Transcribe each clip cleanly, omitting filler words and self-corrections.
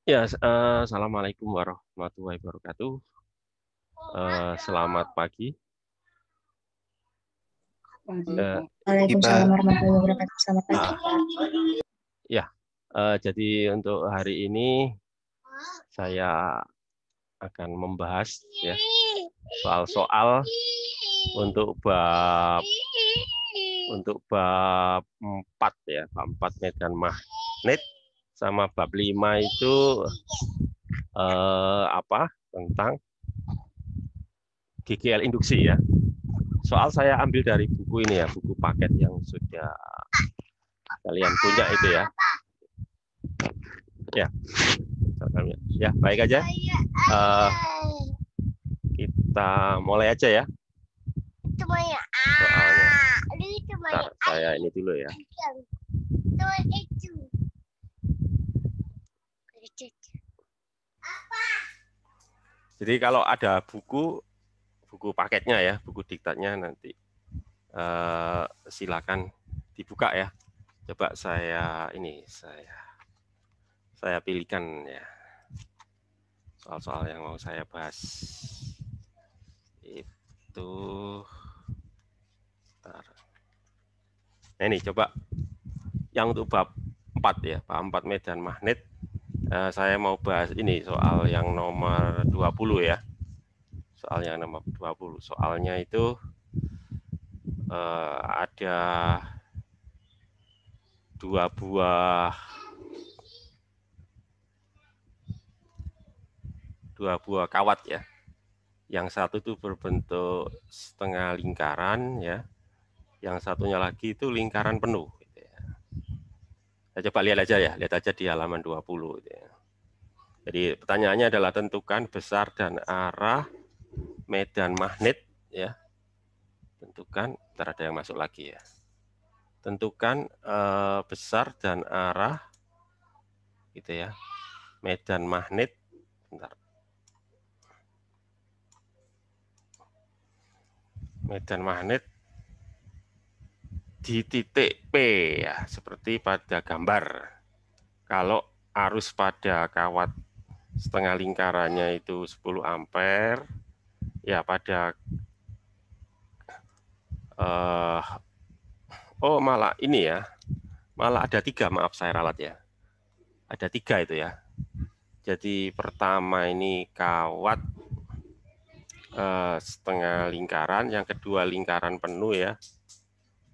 Ya, assalamualaikum warahmatullahi wabarakatuh. Selamat pagi. Eh, Waalaikumsalam kita, warahmatullahi wabarakatuh. Selamat pagi, ah, Pak. ya, jadi untuk hari ini saya akan membahas ya soal-soal untuk bab 4 ya, bab 4 medan magnet sama bab 5 itu apa tentang GGL induksi ya. Soal saya ambil dari buku ini ya, buku paket yang sudah kalian punya itu ya. Ya, ya baik aja. Kita mulai aja ya. Soalnya, bentar, saya ini dulu ya. Jadi kalau ada buku paketnya ya, buku diktatnya nanti silakan dibuka ya. Coba saya pilihkan ya soal-soal yang mau saya bahas. Itu bentar. Nah ini coba yang untuk bab 4 ya, bab 4 medan magnet. Saya mau bahas ini soal yang nomor 20 ya. Soal yang nomor 20. Soalnya itu ada dua buah kawat ya. Yang satu itu berbentuk setengah lingkaran ya. Yang satunya lagi itu lingkaran penuh. Gitu ya. Saya coba lihat aja di halaman 20. Gitu ya. Jadi pertanyaannya adalah tentukan besar dan arah medan magnet ya. Tentukan, ntar ada yang masuk lagi ya. Tentukan besar dan arah gitu ya. Medan magnet. Bentar. Medan magnet di titik P ya, seperti pada gambar. Kalau arus pada kawat setengah lingkarannya itu 10 ampere, ya pada malah ini ya, malah ada 3, maaf saya ralat ya. Ada 3 itu ya. Jadi pertama ini kawat setengah lingkaran, yang kedua lingkaran penuh ya.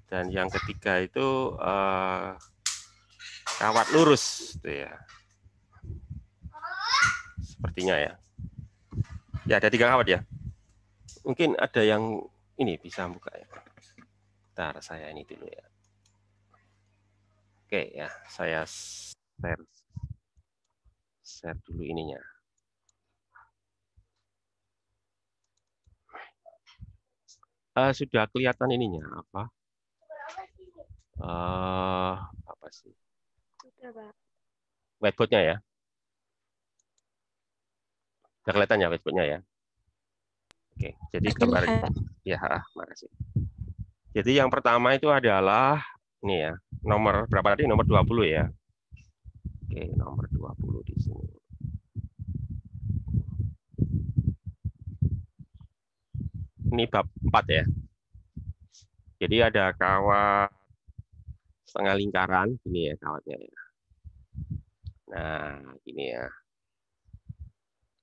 Dan yang ketiga itu kawat lurus gitu ya. Sepertinya ya. Ya ada 3 kawat ya. Mungkin ada yang ini bisa buka ya. Bentar saya ini dulu ya. Oke ya, saya share dulu ininya. Sudah kelihatan ininya apa? Apa sih? Whiteboardnya ya. Sudah kelihatan ya whiteboardnya ya. Oke, jadi gambar ya, makasih. Jadi yang pertama itu adalah ini ya, nomor berapa tadi? Nomor 20 ya. Oke, nomor 20 di sini. Ini bab 4 ya. Jadi ada kawat setengah lingkaran, ini ya kawatnya ya. Nah, ini ya.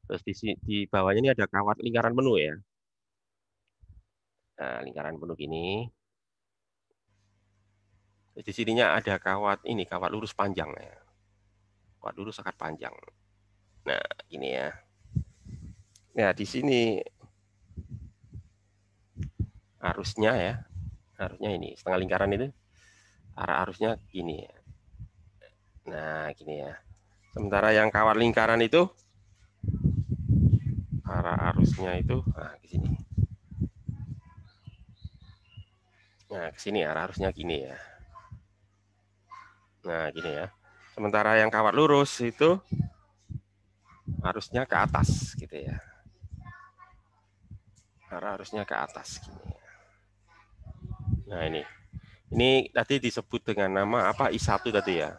Terus di bawahnya ini ada kawat lingkaran penuh ya. Nah, lingkaran penuh gini. Terus di sininya ada kawat ini, kawat lurus panjang ya. Kawat lurus sangat panjang. Nah, ini ya. Nah, di sini arusnya ya. Arusnya ini, setengah lingkaran itu arah arusnya gini ya. Nah, gini ya. Sementara yang kawat lingkaran itu arah arusnya itu di sini. Nah, ke sini arah arusnya gini ya. Nah, gini ya. Sementara yang kawat lurus itu arusnya ke atas gitu ya. Arah arusnya ke atas gini. Nah, ini. Ini tadi disebut dengan nama apa? I1 tadi ya.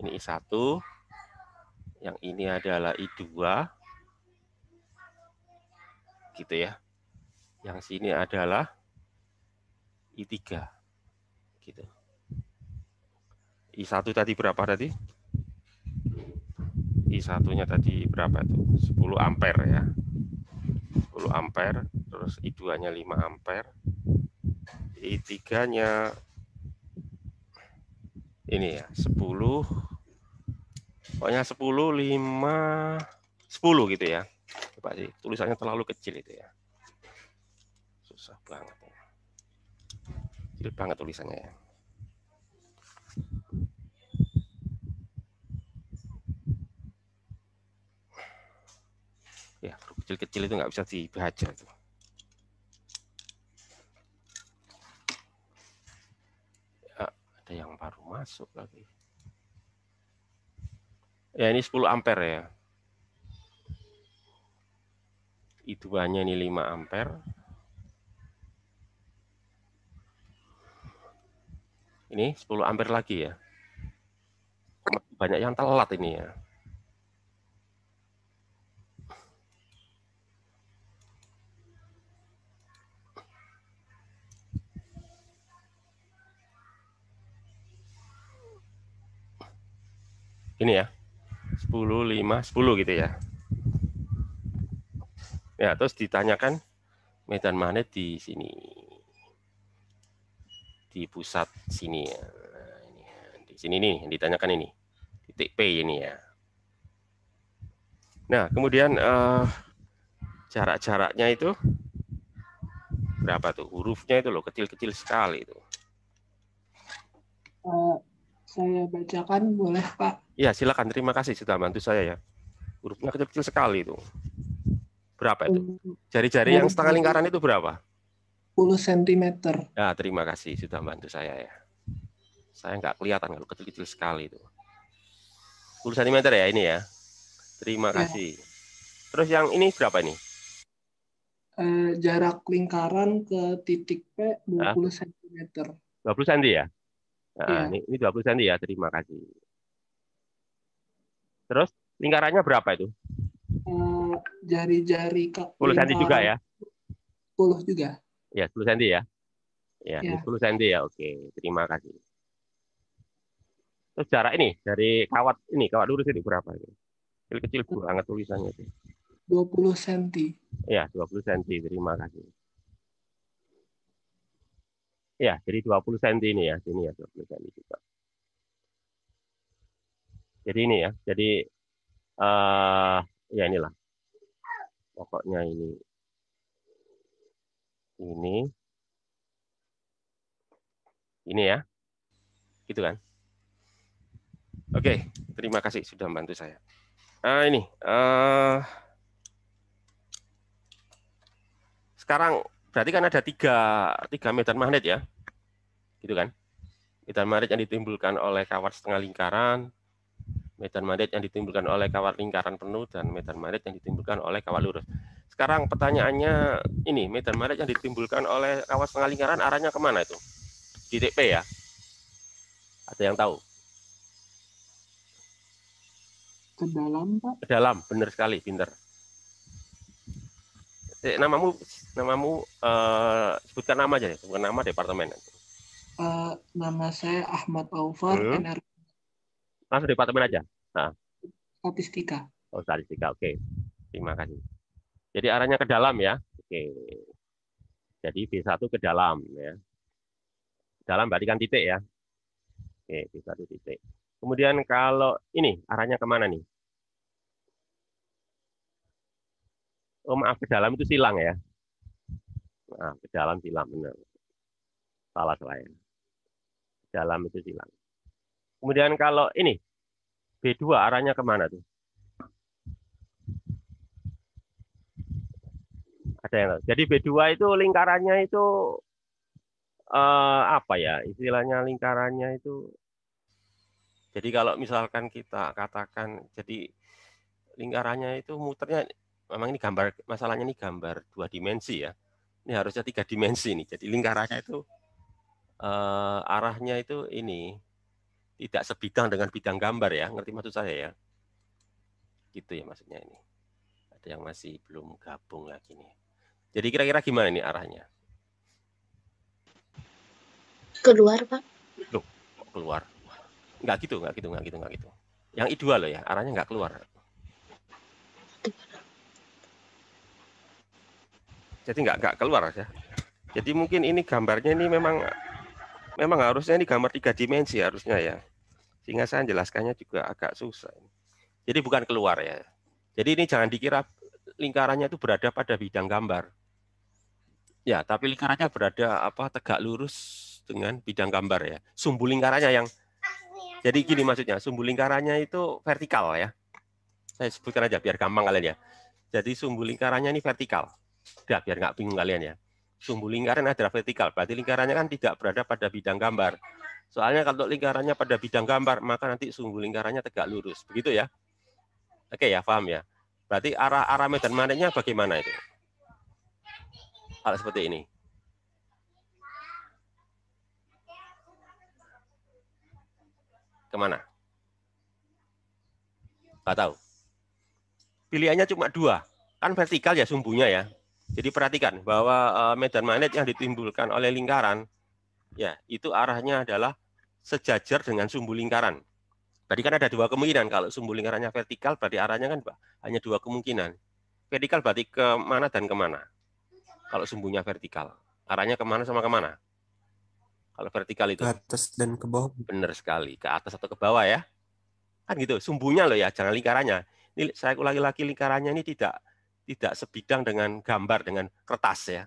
Ini I1, yang ini adalah I2, gitu ya. Yang sini adalah I3, gitu. I1 tadi berapa tadi? I1-nya tadi berapa itu? 10 ampere ya. 10 ampere, terus I2-nya 5 ampere. I3-nya ini ya, 10, pokoknya 10, 5, 10 gitu ya. Coba sih, tulisannya terlalu kecil itu ya. Susah banget. Kecil banget tulisannya ya. Ya, kecil-kecil itu nggak bisa dibaca itu. Ya, ada yang baru masuk lagi. Ya, ini 10 ampere ya. I2-nya ini 5 ampere. Ini 10 ampere lagi ya. Banyak yang telat ini ya. Ini ya. 10, 5, 10 gitu ya. Ya, terus ditanyakan medan magnet di sini. Di pusat sini ya. Di sini nih, yang ditanyakan ini. Titik P ini ya. Nah, kemudian jarak-jaraknya itu berapa tuh? Hurufnya itu loh, kecil-kecil sekali itu. Saya bacakan boleh, Pak? Ya, silakan. Terima kasih sudah bantu saya ya. Hurufnya kecil-kecil sekali itu. Berapa itu? Jari-jari yang setengah lingkaran itu berapa? 10 cm. Ya, terima kasih sudah bantu saya ya. Saya nggak kelihatan kalau kecil-kecil sekali itu. 10 cm ya ini ya. Terima Ya, kasih. Terus yang ini berapa ini? jarak lingkaran ke titik P 20 cm. 20 cm ya? Nah, Iya, ini 20 cm ya, terima kasih. Terus lingkarannya berapa itu? jari-jari 10 cm juga lingkaran ya? 10 juga. Ya, 10 cm ya. Ya, ini Ya, 10 cm ya. Oke, terima kasih. Terus jarak ini dari kawat lurus ini berapa ini? Kecil-kecil banget tulisannya itu. 20 cm. Ya, 20 cm. Terima kasih. Ya, jadi 20 cm ini ya. Sini ya, 20 cm juga. Jadi ini ya. Jadi ya inilah. Pokoknya ini ya. Gitu kan? Oke, terima kasih sudah membantu saya. Ini sekarang berarti kan ada tiga medan magnet ya, gitu kan? Medan magnet yang ditimbulkan oleh kawat setengah lingkaran, medan magnet yang ditimbulkan oleh kawat lingkaran penuh, dan medan magnet yang ditimbulkan oleh kawat lurus. Sekarang pertanyaannya ini, medan magnet yang ditimbulkan oleh kawat setengah lingkaran arahnya kemana itu? Titik P ya? Ada yang tahu? Ke dalam, Pak. Ke dalam, benar sekali, pinter. Namamu sebutkan nama aja, sebutkan nama departemen. Nama saya Ahmad Aufar, NR Langsung departemen aja. Nah, Statistika. oh, statistika, oke. Terima kasih. Jadi arahnya ke dalam ya. Oke. Jadi B1 ke dalam ya. Dalam berarti kan titik ya. Oke, B1 titik. Kemudian kalau ini arahnya kemana nih? Oh maaf, ke dalam itu silang ya. Nah, ke dalam silang benar. Salah saya. Dalam itu silang. Kemudian kalau ini B2 arahnya kemana tuh? Ada yang tahu? Jadi B2 itu lingkarannya itu apa ya? Istilahnya lingkarannya itu. Jadi kalau misalkan kita katakan jadi lingkarannya itu muternya, memang ini gambar, masalahnya ini gambar 2 dimensi ya. Ini harusnya 3 dimensi nih. Jadi lingkarannya itu arahnya itu ini tidak sebidang dengan bidang gambar ya, ngerti maksud saya ya? Gitu ya maksudnya ini. Ada yang masih belum gabung lagi nih. Jadi kira-kira gimana nih arahnya? Keluar, Pak. Loh, kok keluar? Nggak gitu, nggak gitu, nggak gitu, nggak gitu. Yang I2 loh ya, arahnya nggak keluar. Jadi nggak keluar ya. Jadi mungkin ini gambarnya ini memang harusnya ini gambar 3 dimensi harusnya ya. Sehingga saya jelaskannya juga agak susah. Jadi bukan keluar ya. Jadi ini jangan dikira lingkarannya itu berada pada bidang gambar. Ya, tapi lingkarannya berada tegak lurus dengan bidang gambar ya. Sumbu lingkarannya yang jadi gini maksudnya, sumbu lingkarannya itu vertikal ya. Saya sebutkan aja biar gampang kalian ya. Jadi sumbu lingkarannya ini vertikal. Udah, biar nggak bingung kalian ya. Sumbu lingkaran adalah vertikal, berarti lingkarannya kan tidak berada pada bidang gambar. Soalnya kalau lingkarannya pada bidang gambar, maka nanti sumbu lingkarannya tegak lurus. Begitu ya? Oke ya, paham ya? Berarti arah medan magnetnya bagaimana itu? Hal seperti ini. Kemana? Nggak tahu. Pilihannya cuma dua. Kan vertikal ya sumbunya ya. Jadi perhatikan bahwa medan magnet yang ditimbulkan oleh lingkaran, ya itu arahnya adalah sejajar dengan sumbu lingkaran. Tadi kan ada dua kemungkinan. Kalau sumbu lingkarannya vertikal, berarti arahnya kan hanya dua kemungkinan. Vertikal berarti kemana dan kemana. Kalau sumbunya vertikal. Arahnya kemana sama kemana? Kalau vertikal itu. Ke atas dan ke bawah. Benar sekali. Ke atas atau ke bawah ya. Kan gitu. Sumbunya loh ya, jangan lingkarannya. Ini saya ulangi lagi, lingkarannya ini tidak sebidang dengan gambar, dengan kertas ya.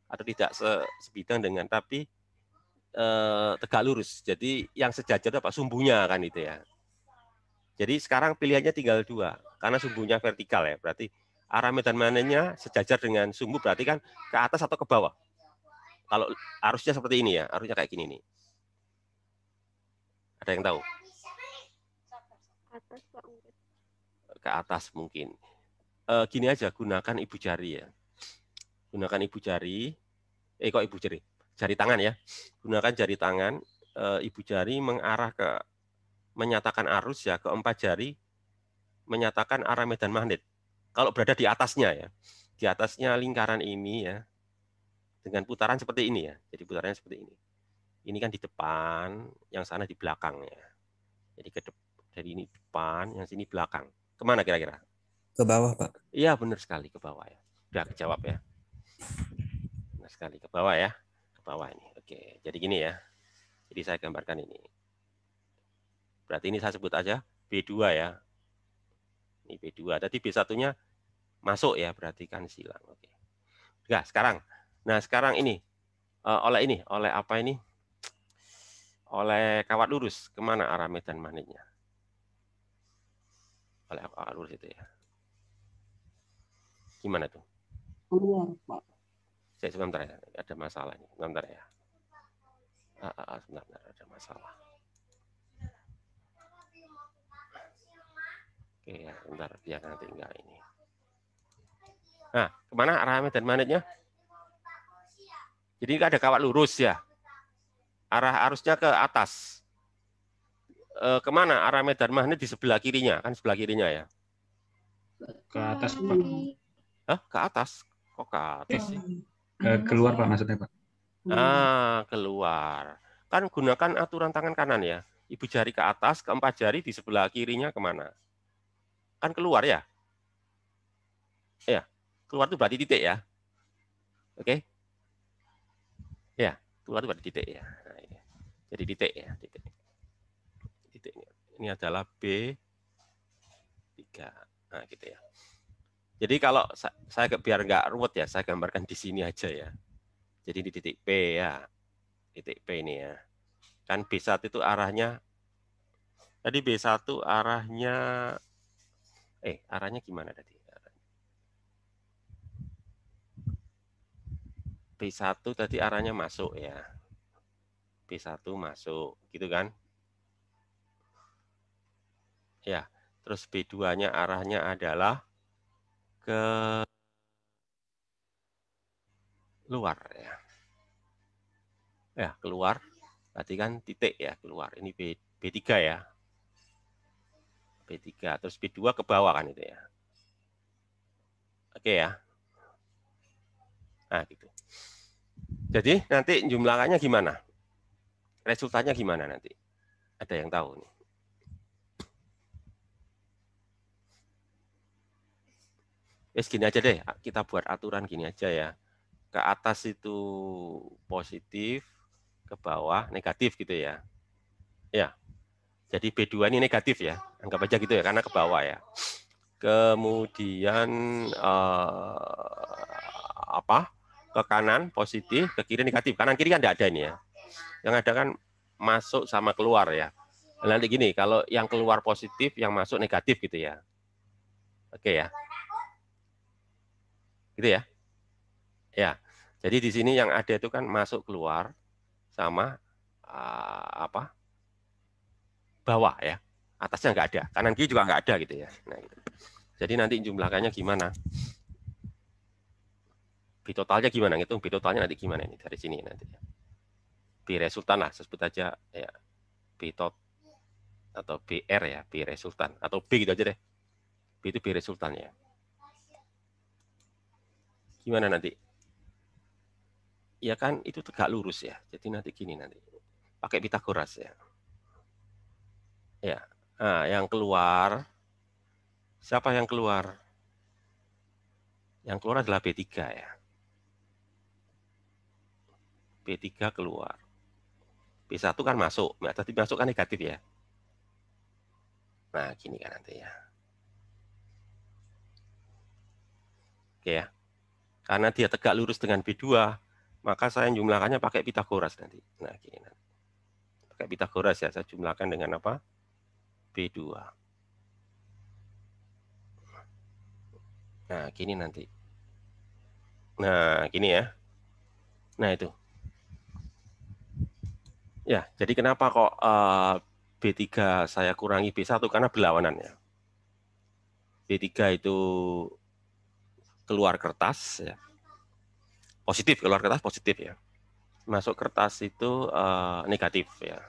Atau tidak sebidang dengan, tapi tegak lurus. Jadi yang sejajar apa? Sumbunya kan itu ya. Jadi sekarang pilihannya tinggal dua. Karena sumbunya vertikal ya. Berarti arah medan magnetnya sejajar dengan sumbu, berarti kan ke atas atau ke bawah. Kalau arusnya seperti ini ya. Arusnya kayak gini nih. Ada yang tahu? Atas, Pak. Ke atas mungkin. Gini aja, gunakan ibu jari ya. Gunakan ibu jari. Kok ibu jari? Jari tangan ya. Gunakan jari tangan. Ibu jari mengarah ke, menyatakan arus ya, keempat jari menyatakan arah medan magnet. Kalau berada di atasnya ya, di atasnya lingkaran ini ya, dengan putaran seperti ini ya. Jadi putarannya seperti ini. Ini kan di depan, yang sana di belakang ya. Jadi dari ini depan, yang sini belakang. Kemana kira-kira? Ke bawah, Pak. Iya, benar sekali, ke bawah ya. Udah kejawab ya. Benar sekali, ke bawah ya. Ke bawah ini. Oke, jadi gini ya. Jadi saya gambarkan ini. Berarti ini saya sebut aja B2 ya. Ini B2. Tadi B1-nya masuk ya, berarti kan silang. Oke. Nah, sekarang. Nah, sekarang ini. Oleh apa ini? Oleh kawat lurus. Kemana arah medan magnetnya? Oleh kawat lurus itu ya. Gimana tuh? Keluar, Pak. Saya sebentar ya. Ada masalah ini. Sebentar ya. Sebentar, ada masalah. Oke ya, sebentar. Biar nanti enggak ini. Nah, kemana arah medan magnetnya? Jadi ada kawat lurus ya. Arah arusnya ke atas. Kemana arah medan magnet di sebelah kirinya? Kan sebelah kirinya ya. Ke atas, Pak. Hah? Ke atas? Kok ke atas sih? Keluar, Pak, maksudnya, Pak. Keluar. Kan gunakan aturan tangan kanan ya. Ibu jari ke atas, keempat jari di sebelah kirinya kemana? Kan keluar ya? Ya, keluar itu berarti titik ya. Oke? Ya, keluar itu berarti titik ya. Nah, ini. Jadi titik ya, titik. Titik ini adalah B3. Nah, gitu ya. Jadi kalau saya biar nggak ruwet ya, saya gambarkan di sini aja ya. Jadi di titik P ya. Titik P ini ya. Kan B1 itu arahnya, tadi B1 arahnya, arahnya gimana tadi? B1 tadi arahnya masuk ya. B1 masuk, gitu kan? Ya, terus B2-nya arahnya adalah ke luar ya. Ya, keluar. Berarti kan titik ya, keluar. Ini B3 ya. B3, terus B2 ke bawah kan itu ya. Oke ya. Nah, gitu. Jadi nanti jumlahkannya gimana? Resultannya gimana nanti? Ada yang tahu nih? Gini aja deh, kita buat aturan gini aja ya. Ke atas itu positif, ke bawah negatif gitu ya. Ya. Jadi B2 ini negatif ya. Anggap aja gitu ya, karena ke bawah ya. Kemudian ke kanan positif, ke kiri negatif. Kanan kiri kan tidak ada ini ya. Yang ada kan masuk sama keluar ya. Nanti gini, kalau yang keluar positif, yang masuk negatif gitu ya. Oke ya. Gitu ya. Ya. Jadi di sini yang ada itu kan masuk keluar sama bawah ya. Atasnya nggak ada. Kanan kiri juga nggak ada gitu ya. Nah, gitu. Jadi nanti jumlahkannya gimana? B totalnya gimana? Ngitung B totalnya nanti gimana ini dari sini nanti. B resultan lah, sebut aja ya. B tot atau BR ya, B resultan atau B gitu aja deh. B itu B resultan ya. Gimana nanti? Ya kan itu tegak lurus ya. Jadi nanti gini nanti. Pakai Pitagoras ya. Ya. Nah, yang keluar siapa yang keluar? Yang keluar adalah B3 ya. B3 keluar. B1 kan masuk. Nah, tadi masuk kan negatif ya. Nah, gini kan nanti ya. Oke ya. Karena dia tegak lurus dengan B2, maka saya jumlahkannya pakai Pitagoras nanti. Nah, gini nanti. Pakai Pitagoras ya, saya jumlahkan dengan apa? B2. Nah, gini nanti. Nah, gini ya. Nah, itu. Ya, jadi kenapa kok B3 saya kurangi B1? Karena berlawanan ya. B3 itu keluar kertas ya. Positif, keluar kertas positif ya. Masuk kertas itu negatif ya.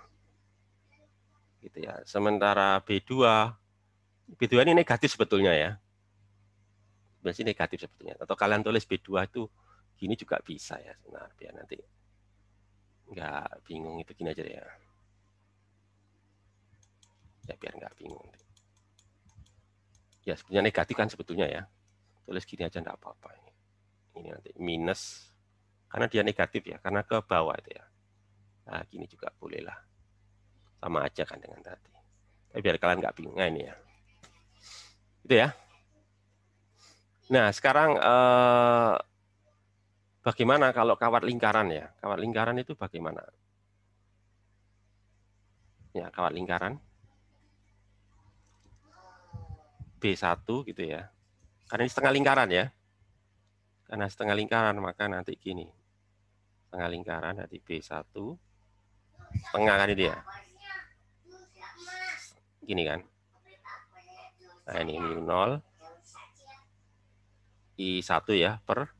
Gitu ya. Sementara B2 ini negatif sebetulnya ya. Berarti negatif sebetulnya. Atau kalian tulis B2 itu gini juga bisa ya. Nah, biar nanti nggak bingung itu gini aja ya. Ya biar nggak bingung. Ya sebetulnya negatif kan sebetulnya ya. Tulis gini aja nggak apa-apa. Ini nanti minus. Karena dia negatif ya. Karena ke bawah itu ya. Nah gini juga boleh lah. Sama aja kan dengan tadi. Tapi biar kalian nggak bingung. Nah ini ya. Itu ya. Nah sekarang bagaimana kalau kawat lingkaran ya? Kawat lingkaran itu bagaimana? Ya, kawat lingkaran. B1 gitu ya. Karena ini setengah lingkaran ya. Karena setengah lingkaran, maka nanti gini. Setengah lingkaran, nanti B1. Setengah kan ini ya. Gini kan. Nah ini mu0. I1 ya, per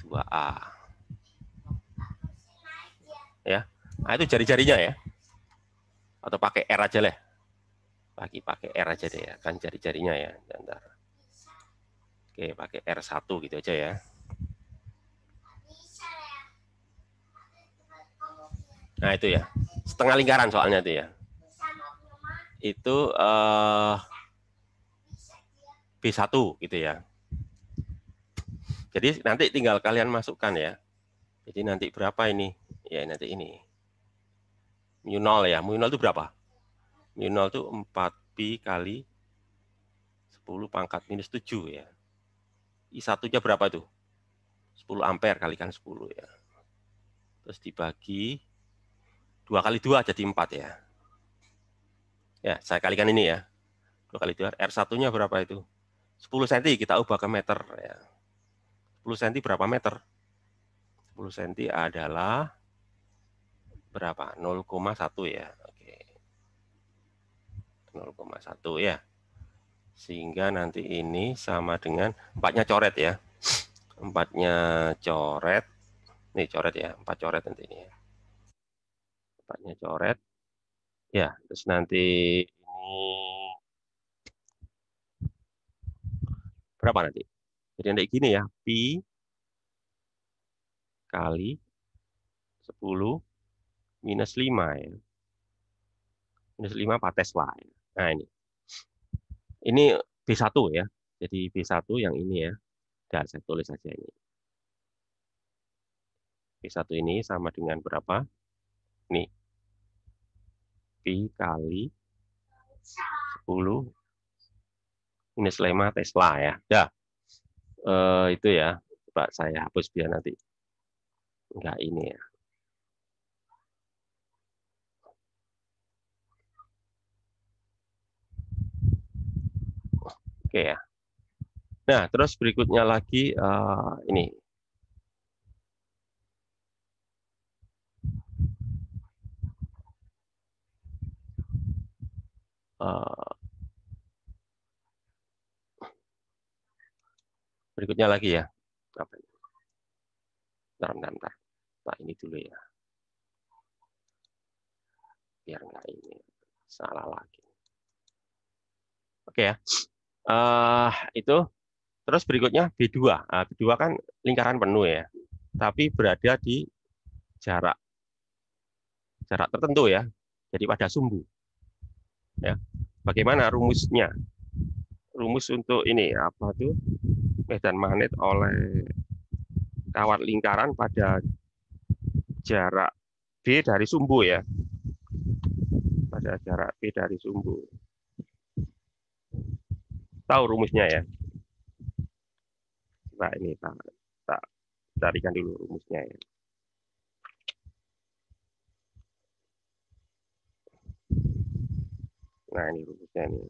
2A. Ya. Nah itu jari-jarinya ya. Atau pakai R aja lah. Pakai R aja deh ya. Kan jari-jarinya ya. Bentar. Oke, pakai R1 gitu aja ya. Nah, itu ya. Setengah lingkaran soalnya itu ya. Itu B1 gitu ya. Jadi nanti tinggal kalian masukkan ya. Jadi nanti berapa ini? Ya, nanti ini. Mu0 ya. Mu0 itu berapa? Mu0 itu 4pi kali 10 pangkat minus 7 ya. I1-nya berapa tuh? 10 ampere kalikan 10 ya. Terus dibagi 2 kali 2 jadi 4 ya. Ya, saya kalikan ini ya. 2 kali 2. R1-nya berapa itu? 10 cm kita ubah ke meter ya. 10 cm berapa meter? 10 cm adalah berapa? 0,1 ya. Oke. 0,1 ya. Sehingga nanti ini sama dengan 4-nya coret ya. 4-nya coret. Nih coret ya, 4 coret nanti ini ya. 4-nya coret. Ya, terus nanti ini berapa nanti? Jadi nanti gini ya, pi kali 10 minus 5 ya. Minus 5 Pak Tesla ya. Nah, ini B1 ya. Jadi B1 yang ini ya. Dan saya tulis saja ini. B1 ini sama dengan berapa? Ini pi kali 10 minus 5 Tesla ya. Ya, itu ya. Coba saya hapus biar nanti enggak ini ya. Oke ya. Nah, terus berikutnya lagi ini. Berikutnya lagi ya. Apa ini? Bentar. Nah, ini dulu ya. Biar enggak ini. Salah lagi. Oke ya. Itu. Terus berikutnya B2. Nah, B2 kan lingkaran penuh ya. Tapi berada di jarak tertentu ya. Jadi pada sumbu. Ya. Bagaimana rumusnya? Rumus untuk ini apa tuh? Medan magnet oleh kawat lingkaran pada jarak B dari sumbu ya. Pada jarak B dari sumbu. Tahu rumusnya ya? Nah, ini tak carikan dulu rumusnya ya. Nah, ini rumusnya ini.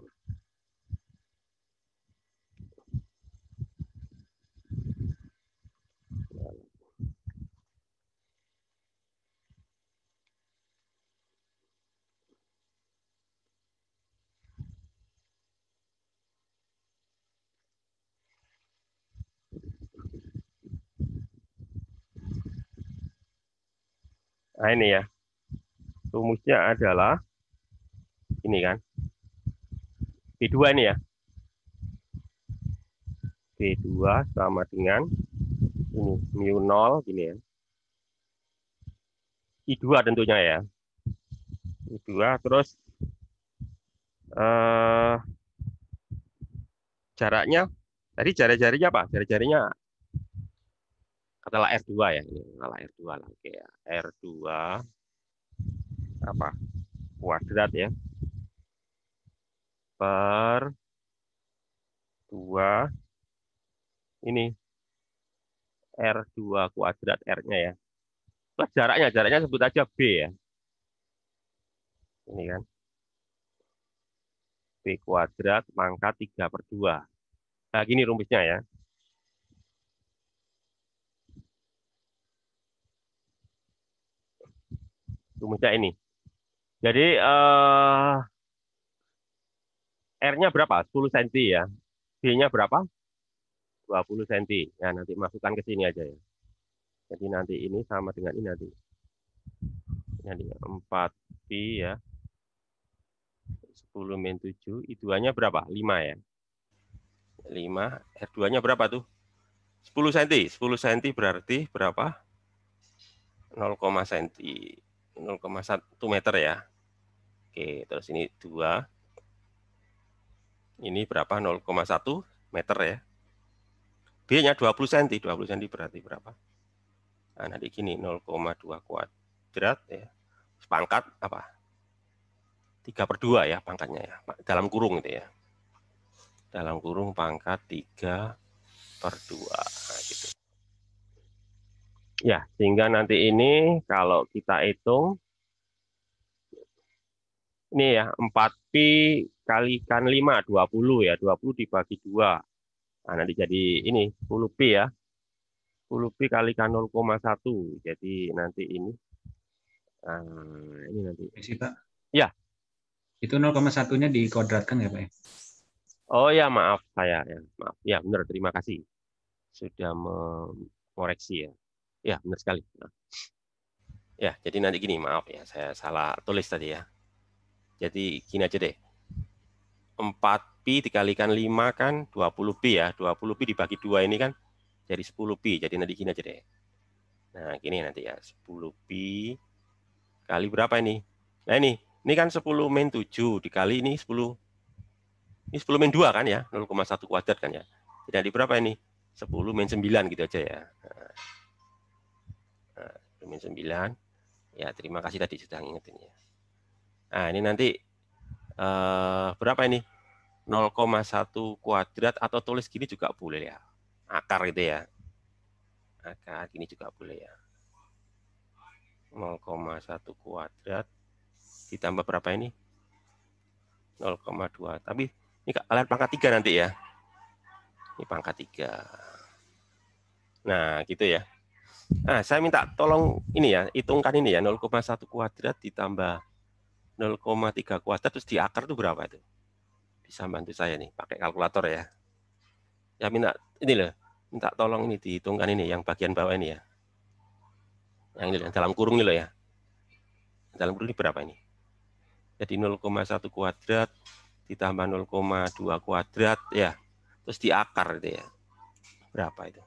Nah, ini ya. Rumusnya adalah ini kan. B2 ini ya. B2 sama dengan ini mu 0 gini ya. I2 tentunya ya. I2 terus jaraknya tadi jari-jarinya apa? Jari-jarinya katakanlah R2 ya. Ini katakanlah R2 lah. Oke ya. R2 apa? Kuadrat ya. Per 2 ini R2 kuadrat R-nya ya. Plus jaraknya sebut aja B ya. Ini kan. B kuadrat pangkat 3/2. Nah, gini rumusnya ya. Rumusnya ini. Jadi R-nya berapa? 10 cm ya. B-nya berapa? 20 cm. Ya, nanti masukkan ke sini aja ya. Jadi nanti ini sama dengan ini nanti. Nanti 4 pi ya. 10 min 7. I2-nya berapa? 5 ya. 5. R2-nya berapa tuh? 10 cm. 10 cm berarti berapa? 0, cm. 0,1 meter ya. Oke, terus ini 2. Ini berapa? 0,1 meter ya. B-nya 20 cm. 20 cm berarti berapa? Nah, nanti gini 0,2 kuadrat ya. Pangkat apa? 3/2 ya pangkatnya ya. Dalam kurung itu ya. Dalam kurung pangkat 3/2. Nah, gitu. Ya, sehingga nanti ini kalau kita hitung ini ya 4 pi kalikan 5 20 ya. 20 dibagi 2. Nah, nanti jadi ini 10 pi ya. 10 pi kalikan 0,1. Jadi nanti ini ini nanti. Sih, Pak. Ya. Itu 0,1-nya dikuadratkan ya, Pak? Oh ya, maaf saya ya. Maaf. Ya, benar. Terima kasih sudah mengoreksi ya. Ya, benar sekali. Nah. Ya, jadi nanti gini, maaf ya, saya salah tulis tadi ya. Jadi gini aja deh. 4pi dikalikan 5 kan 20pi ya. 20pi dibagi 2 ini kan jadi 10pi. Jadi nanti gini aja deh. Nah, gini nanti ya. 10pi kali berapa ini? Nah, ini kan 10 min 7 dikali ini 10. Ini 10 min 2 kan ya. 0,1 kuadrat kan ya. Jadi berapa ini? 10 min 9 gitu aja ya. Nah, 10 min 9. Ya, terima kasih tadi sudah ngingetin ya. Nah, ini nanti berapa ini? 0,1 kuadrat atau tulis gini juga boleh ya. Akar gitu ya. Akar gini juga boleh ya. 0,1 kuadrat ditambah berapa ini? 0,2. Tapi ini kalian pangkat 3 nanti ya. Ini pangkat 3. Nah, gitu ya. Nah, saya minta tolong ini ya, hitungkan ini ya, 0,1 kuadrat ditambah 0,3 kuadrat terus diakar itu berapa itu? Bisa bantu saya nih, pakai kalkulator ya. Ya minta ini loh, minta tolong ini dihitungkan ini yang bagian bawah ini ya. Yang ini loh, dalam kurung ini loh ya. Dalam kurung ini berapa ini? Jadi 0,1 kuadrat ditambah 0,2 kuadrat ya. Terus diakar itu ya. Berapa itu?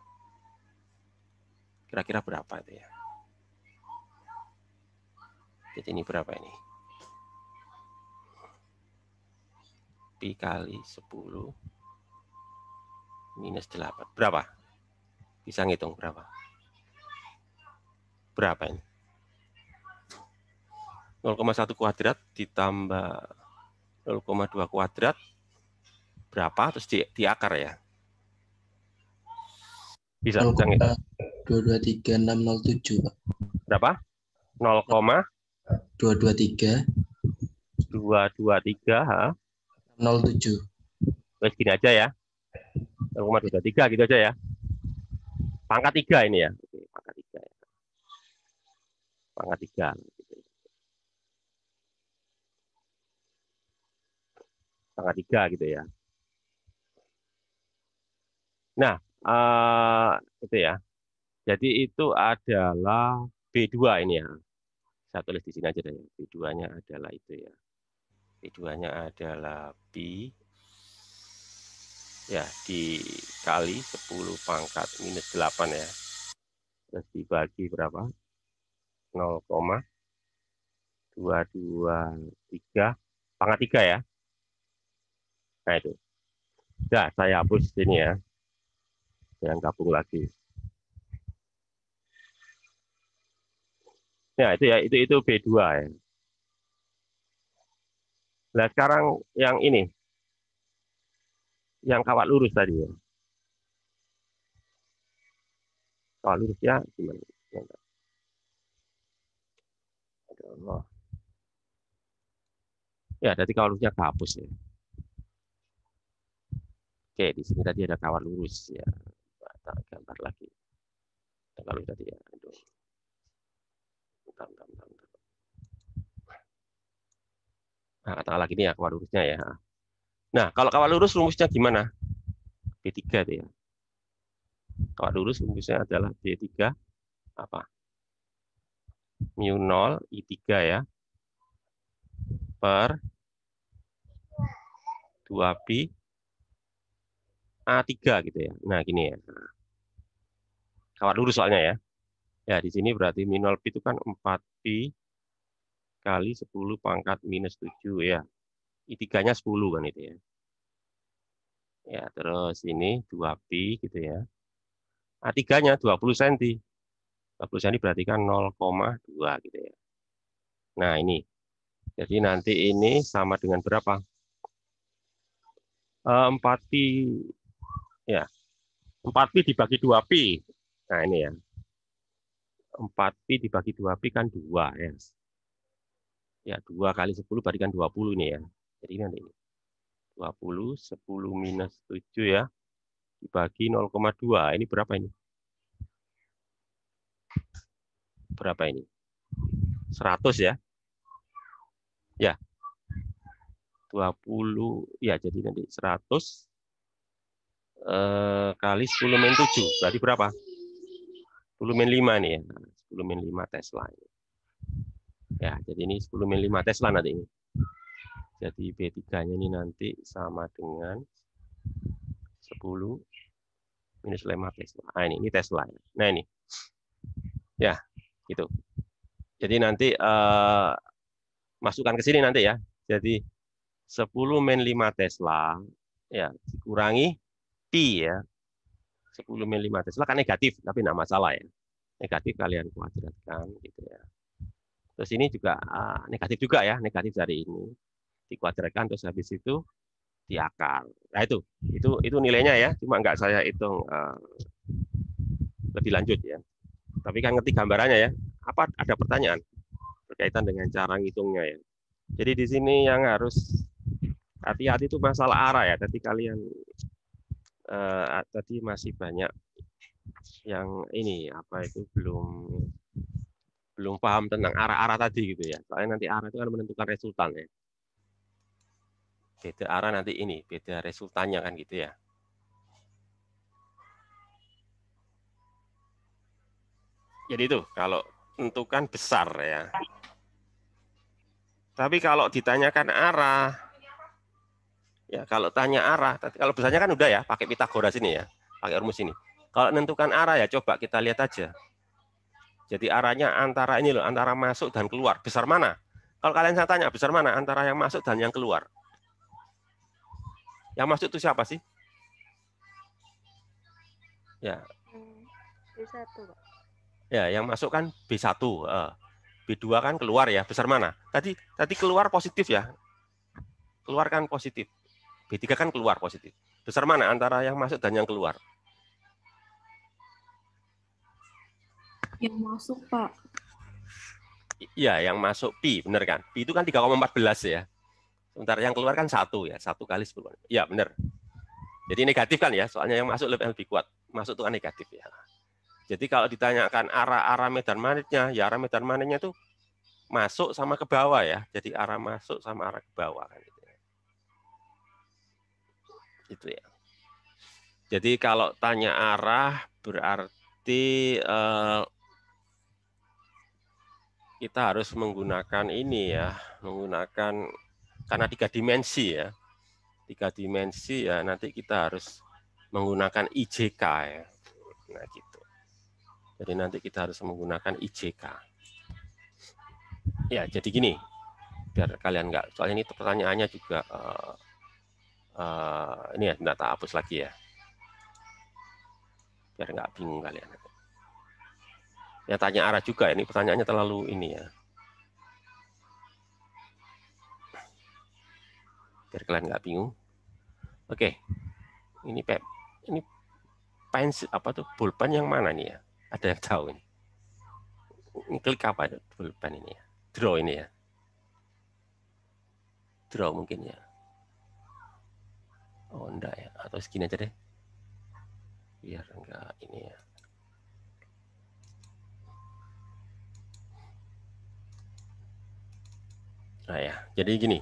Kira-kira berapa itu ya? Jadi ini berapa ini? Pi kali 10 minus 8. Berapa? Bisa ngitung berapa? Berapa ini? 0,1 kuadrat ditambah 0,2 kuadrat. Berapa? Terus diakar ya. Bisa ngitung. 223.607, Pak. Berapa? 223 223 ha? 07. Terus gini aja ya. 0,23 gitu aja ya. Pangkat 3 ini ya. Oke, pangkat 3 ya. Pangkat 3. Pangkat 3 gitu ya. Nah, itu ya. Jadi itu adalah B2 ini ya. Saya tulis di sini aja deh. B2-nya adalah itu ya. B2-nya adalah pi ya dikali 10 pangkat minus 8 ya. Terus dibagi berapa? 0,223 pangkat 3 ya. Nah itu. Nah, saya hapus sini ya. Jangan gabung lagi. Ya, itu ya, itu B2 ya. Nah, sekarang yang ini. Yang kawat lurus tadi ya. Kawat lurusnya gimana? Allah. Ya, jadi kawat lurusnya kehapus ya. Oke, di sini tadi ada kawat lurus ya. Kita gambar lagi. Kalau tadi ya. Aduh. Bentar. Nah, katakanlah gini ya kawat lurusnya ya. Nah, kalau kawat lurus rumusnya gimana? B3 itu ya. Kawat lurus rumusnya adalah B3 apa? Mu 0 I3 ya. Per 2pi A3 gitu ya. Nah, gini ya. Kawat lurus soalnya ya. Ya, di sini berarti min 0pi itu kan 4pi kali 10 pangkat minus 7 ya. I3-nya 10 kan itu ya. Ya, terus ini 2pi gitu ya. A3-nya 20 cm. 20 cm berarti kan 0,2 gitu ya. Nah, ini. Jadi nanti ini sama dengan berapa? 4pi ya. 4pi dibagi 2pi. Nah, ini ya. 4pi dibagi 2pi kan 2 ya. Ya, 2 kali 10 berarti kan 20 ini ya. Jadi nanti ini. 20, 10 minus 7 ya. Dibagi 0,2. Ini berapa ini? Berapa ini? 100 ya. Ya. 20. Ya, jadi nanti 100 kali 10 min 7. Berarti berapa? 10 min 5 nih ya. 10 min 5 Tesla. Ya, jadi ini 10 min 5 Tesla nanti ini. Jadi B3-nya ini nanti sama dengan 10 minus 5 Tesla. Nah, ini Tesla. Nah, ini. Ya, gitu. Jadi nanti masukkan ke sini nanti ya. Jadi 10 min 5 Tesla ya dikurangi pi ya. 10 min 5 Tesla kan negatif, tapi enggak masalah ya. Negatif kalian kuadratkan gitu ya. Terus ini juga negatif juga ya, negatif dari ini dikuadratkan terus habis itu diakar. Nah itu nilainya ya, cuma enggak saya hitung lebih lanjut ya. Tapi kan ngerti gambarannya ya. Apa ada pertanyaan berkaitan dengan cara ngitungnya ya. Jadi di sini yang harus hati-hati itu masalah arah ya. Tadi kalian tadi masih banyak yang ini apa itu belum paham tentang arah-arah tadi gitu ya. Soalnya nanti arah itu kan menentukan resultan ya. Beda arah nanti ini, beda resultannya kan gitu ya. Jadi itu kalau tentukan besar ya. Tapi kalau ditanyakan arah, ya kalau tanya arah, kalau besarnya kan udah ya, pakai Pitagoras ini ya, pakai rumus ini. Kalau menentukan arah ya coba kita lihat aja. Jadi arahnya antara ini loh, antara masuk dan keluar. Besar mana? Kalau kalian saya tanya besar mana antara yang masuk dan yang keluar? Yang masuk itu siapa sih? Ya. B1, Pak. Ya, yang masuk kan B1. B2 kan keluar ya. Besar mana? Tadi keluar positif ya. Keluar kan positif. B3 kan keluar positif. Besar mana antara yang masuk dan yang keluar? Yang masuk, Pak. Iya, yang masuk pi, benar kan? Pi itu kan 3,14 ya. Sementara yang keluar kan 1 ya, 1 kali 10. Iya, benar. Jadi negatif kan ya, soalnya yang masuk lebih kuat. Masuk itu kan negatif ya. Jadi kalau ditanyakan arah medan magnetnya, ya arah medan magnetnya itu masuk sama ke bawah ya. Jadi arah masuk sama arah ke bawah kan gitu ya. Itu ya. Jadi kalau tanya arah berarti kita harus menggunakan ini ya, menggunakan karena 3 dimensi ya. 3 dimensi ya, nanti kita harus menggunakan IJK ya. Nah, gitu. Jadi nanti kita harus menggunakan IJK. Ya, jadi gini. Biar kalian enggak, soalnya ini pertanyaannya juga ini ya, enggak tak hapus lagi ya. Biar enggak bingung kalian. Ya tanya arah juga, ini pertanyaannya terlalu ini ya. Biar kalian nggak bingung. Oke, ini pensil apa tuh pulpen yang mana nih ya? Ada yang tahu ini? Ini klik apa itu pulpen ini ya? Draw ini ya? Draw mungkin ya? Oh enggak ya? Atau segini aja deh? Biar enggak ini ya. Nah ya, jadi gini.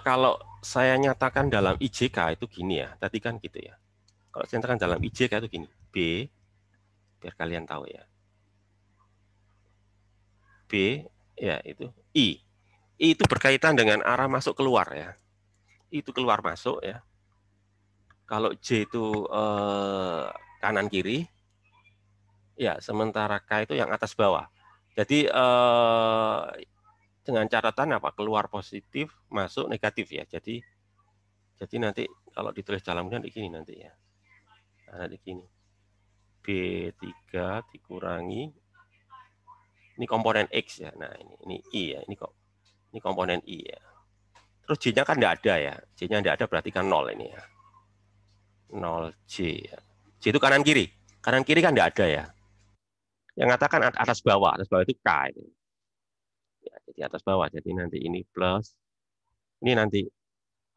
Kalau saya nyatakan dalam IJK itu gini ya, tadi kan gitu ya. Kalau saya nyatakan dalam IJK itu gini, B, biar kalian tahu ya. B, ya itu I. I itu berkaitan dengan arah masuk keluar ya. I itu keluar masuk ya. Kalau J itu kanan kiri, ya sementara K itu yang atas bawah. Jadi dengan catatan apa? Keluar positif, masuk negatif ya. Jadi nanti kalau ditulis dalam nanti gini nanti ya. Nah, nanti gini. B3 dikurangi ini komponen X ya. Nah, ini I ya. Ini komponen I ya. Terus J-nya kan enggak ada ya. J-nya enggak ada berarti kan 0 ini ya. 0 J ya. J itu kanan kiri. Kanan kiri kan enggak ada ya. Yang ngatakan atas bawah itu K itu. Ya, jadi atas bawah. Jadi nanti ini plus. Ini nanti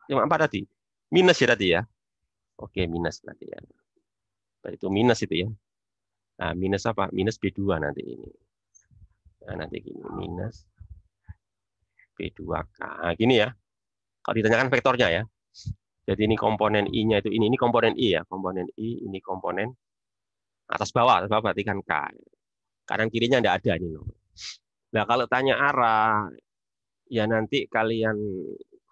cuma 4 tadi. Minus ya tadi ya. Oke, minus tadi ya. Itu minus itu ya. Nah, minus apa? Minus B2 nanti ini. Nah, nanti gini, minus B2K. Nah, gini ya. Kalau ditanyakan vektornya ya. Jadi ini komponen I-nya itu ini komponen I ya. Komponen I, ini komponen atas bawah berarti kan K. Kanan kirinya enggak ada ini. Nah, kalau tanya arah, ya nanti kalian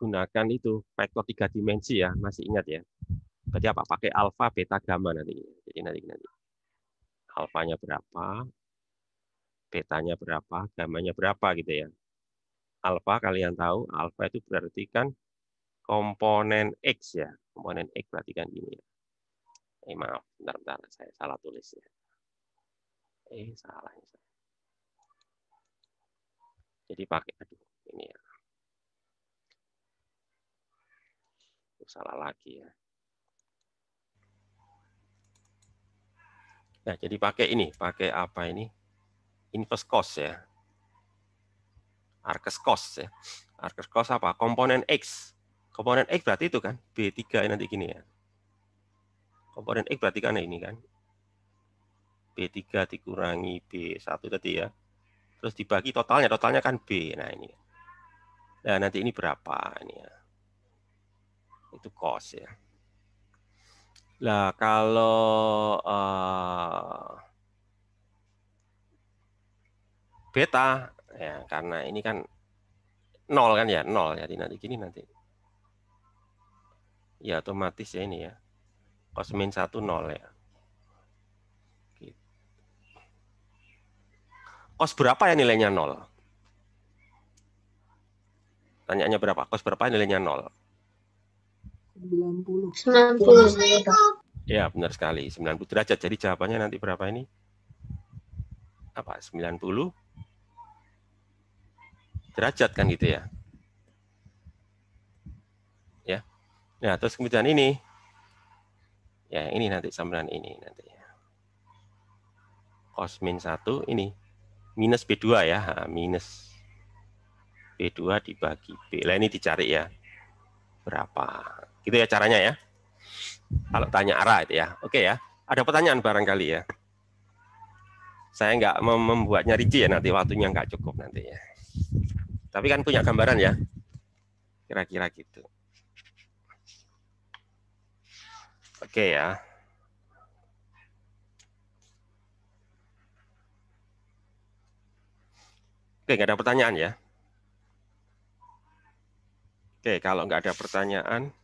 gunakan itu vektor 3 dimensi ya, masih ingat ya. Berarti apa? Pakai alfa, beta, gamma nanti. Jadi nanti alfanya berapa, betanya berapa, gamanya berapa gitu ya. Alfa kalian tahu, alfa itu berarti kan komponen X ya. Komponen X berarti kan ini ya. Maaf, bentar, saya salah tulis ya. Salah. Jadi pakai, ini ya. Salah lagi ya. Nah, jadi pakai apa ini? Inverse cos ya. Arcus cos ya. Arcus cos apa? Komponen X. Komponen X berarti itu kan B3 nanti gini ya. Komponen X berarti kan ini kan. B3 dikurangi B1 tadi ya. Terus dibagi totalnya kan B. Nah, ini. Nah, nanti ini berapa ini ya. Itu cos ya. Lah kalau beta ya, karena ini kan 0 kan ya, 0 jadi nanti gini nanti. Ya otomatis ya ini ya. Cos min 1 0 ya. Cos berapa ya nilainya 0? Tanyaannya berapa? Cos berapa nilainya 0? 90. 90. Ya, benar sekali. 90 derajat. Jadi jawabannya nanti berapa ini? Apa? 90 derajat kan gitu ya. Ya. Nah, terus kemudian ini. Ya, ini nanti sambungan ini nanti. Cos min 1 ini minus B2 ya. Minus B2 dibagi B. Lah ini dicari ya. Berapa? Gitu ya caranya ya. Kalau tanya arah itu ya. Oke ya. Ada pertanyaan barangkali ya. Saya nggak membuatnya rinci ya, nanti waktunya nggak cukup nanti ya. Tapi kan punya gambaran ya. Kira-kira gitu. Oke ya. Oke, nggak ada pertanyaan ya. Oke, kalau nggak ada pertanyaan,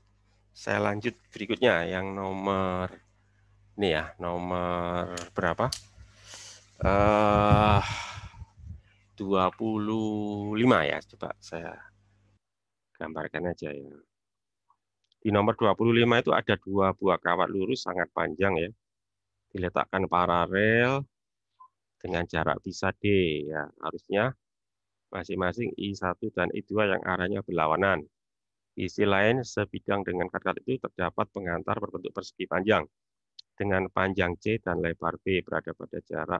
saya lanjut berikutnya yang nomor ini ya, nomor berapa? 25 ya, coba saya gambarkan aja ya. Di nomor 25 itu ada 2 buah kawat lurus sangat panjang ya. Diletakkan paralel dengan jarak pisah D ya. Harusnya masing-masing I1 dan I2 yang arahnya berlawanan. Di sisi lain, sebidang dengan kawat itu terdapat pengantar berbentuk persegi panjang dengan panjang C dan lebar B berada pada jarak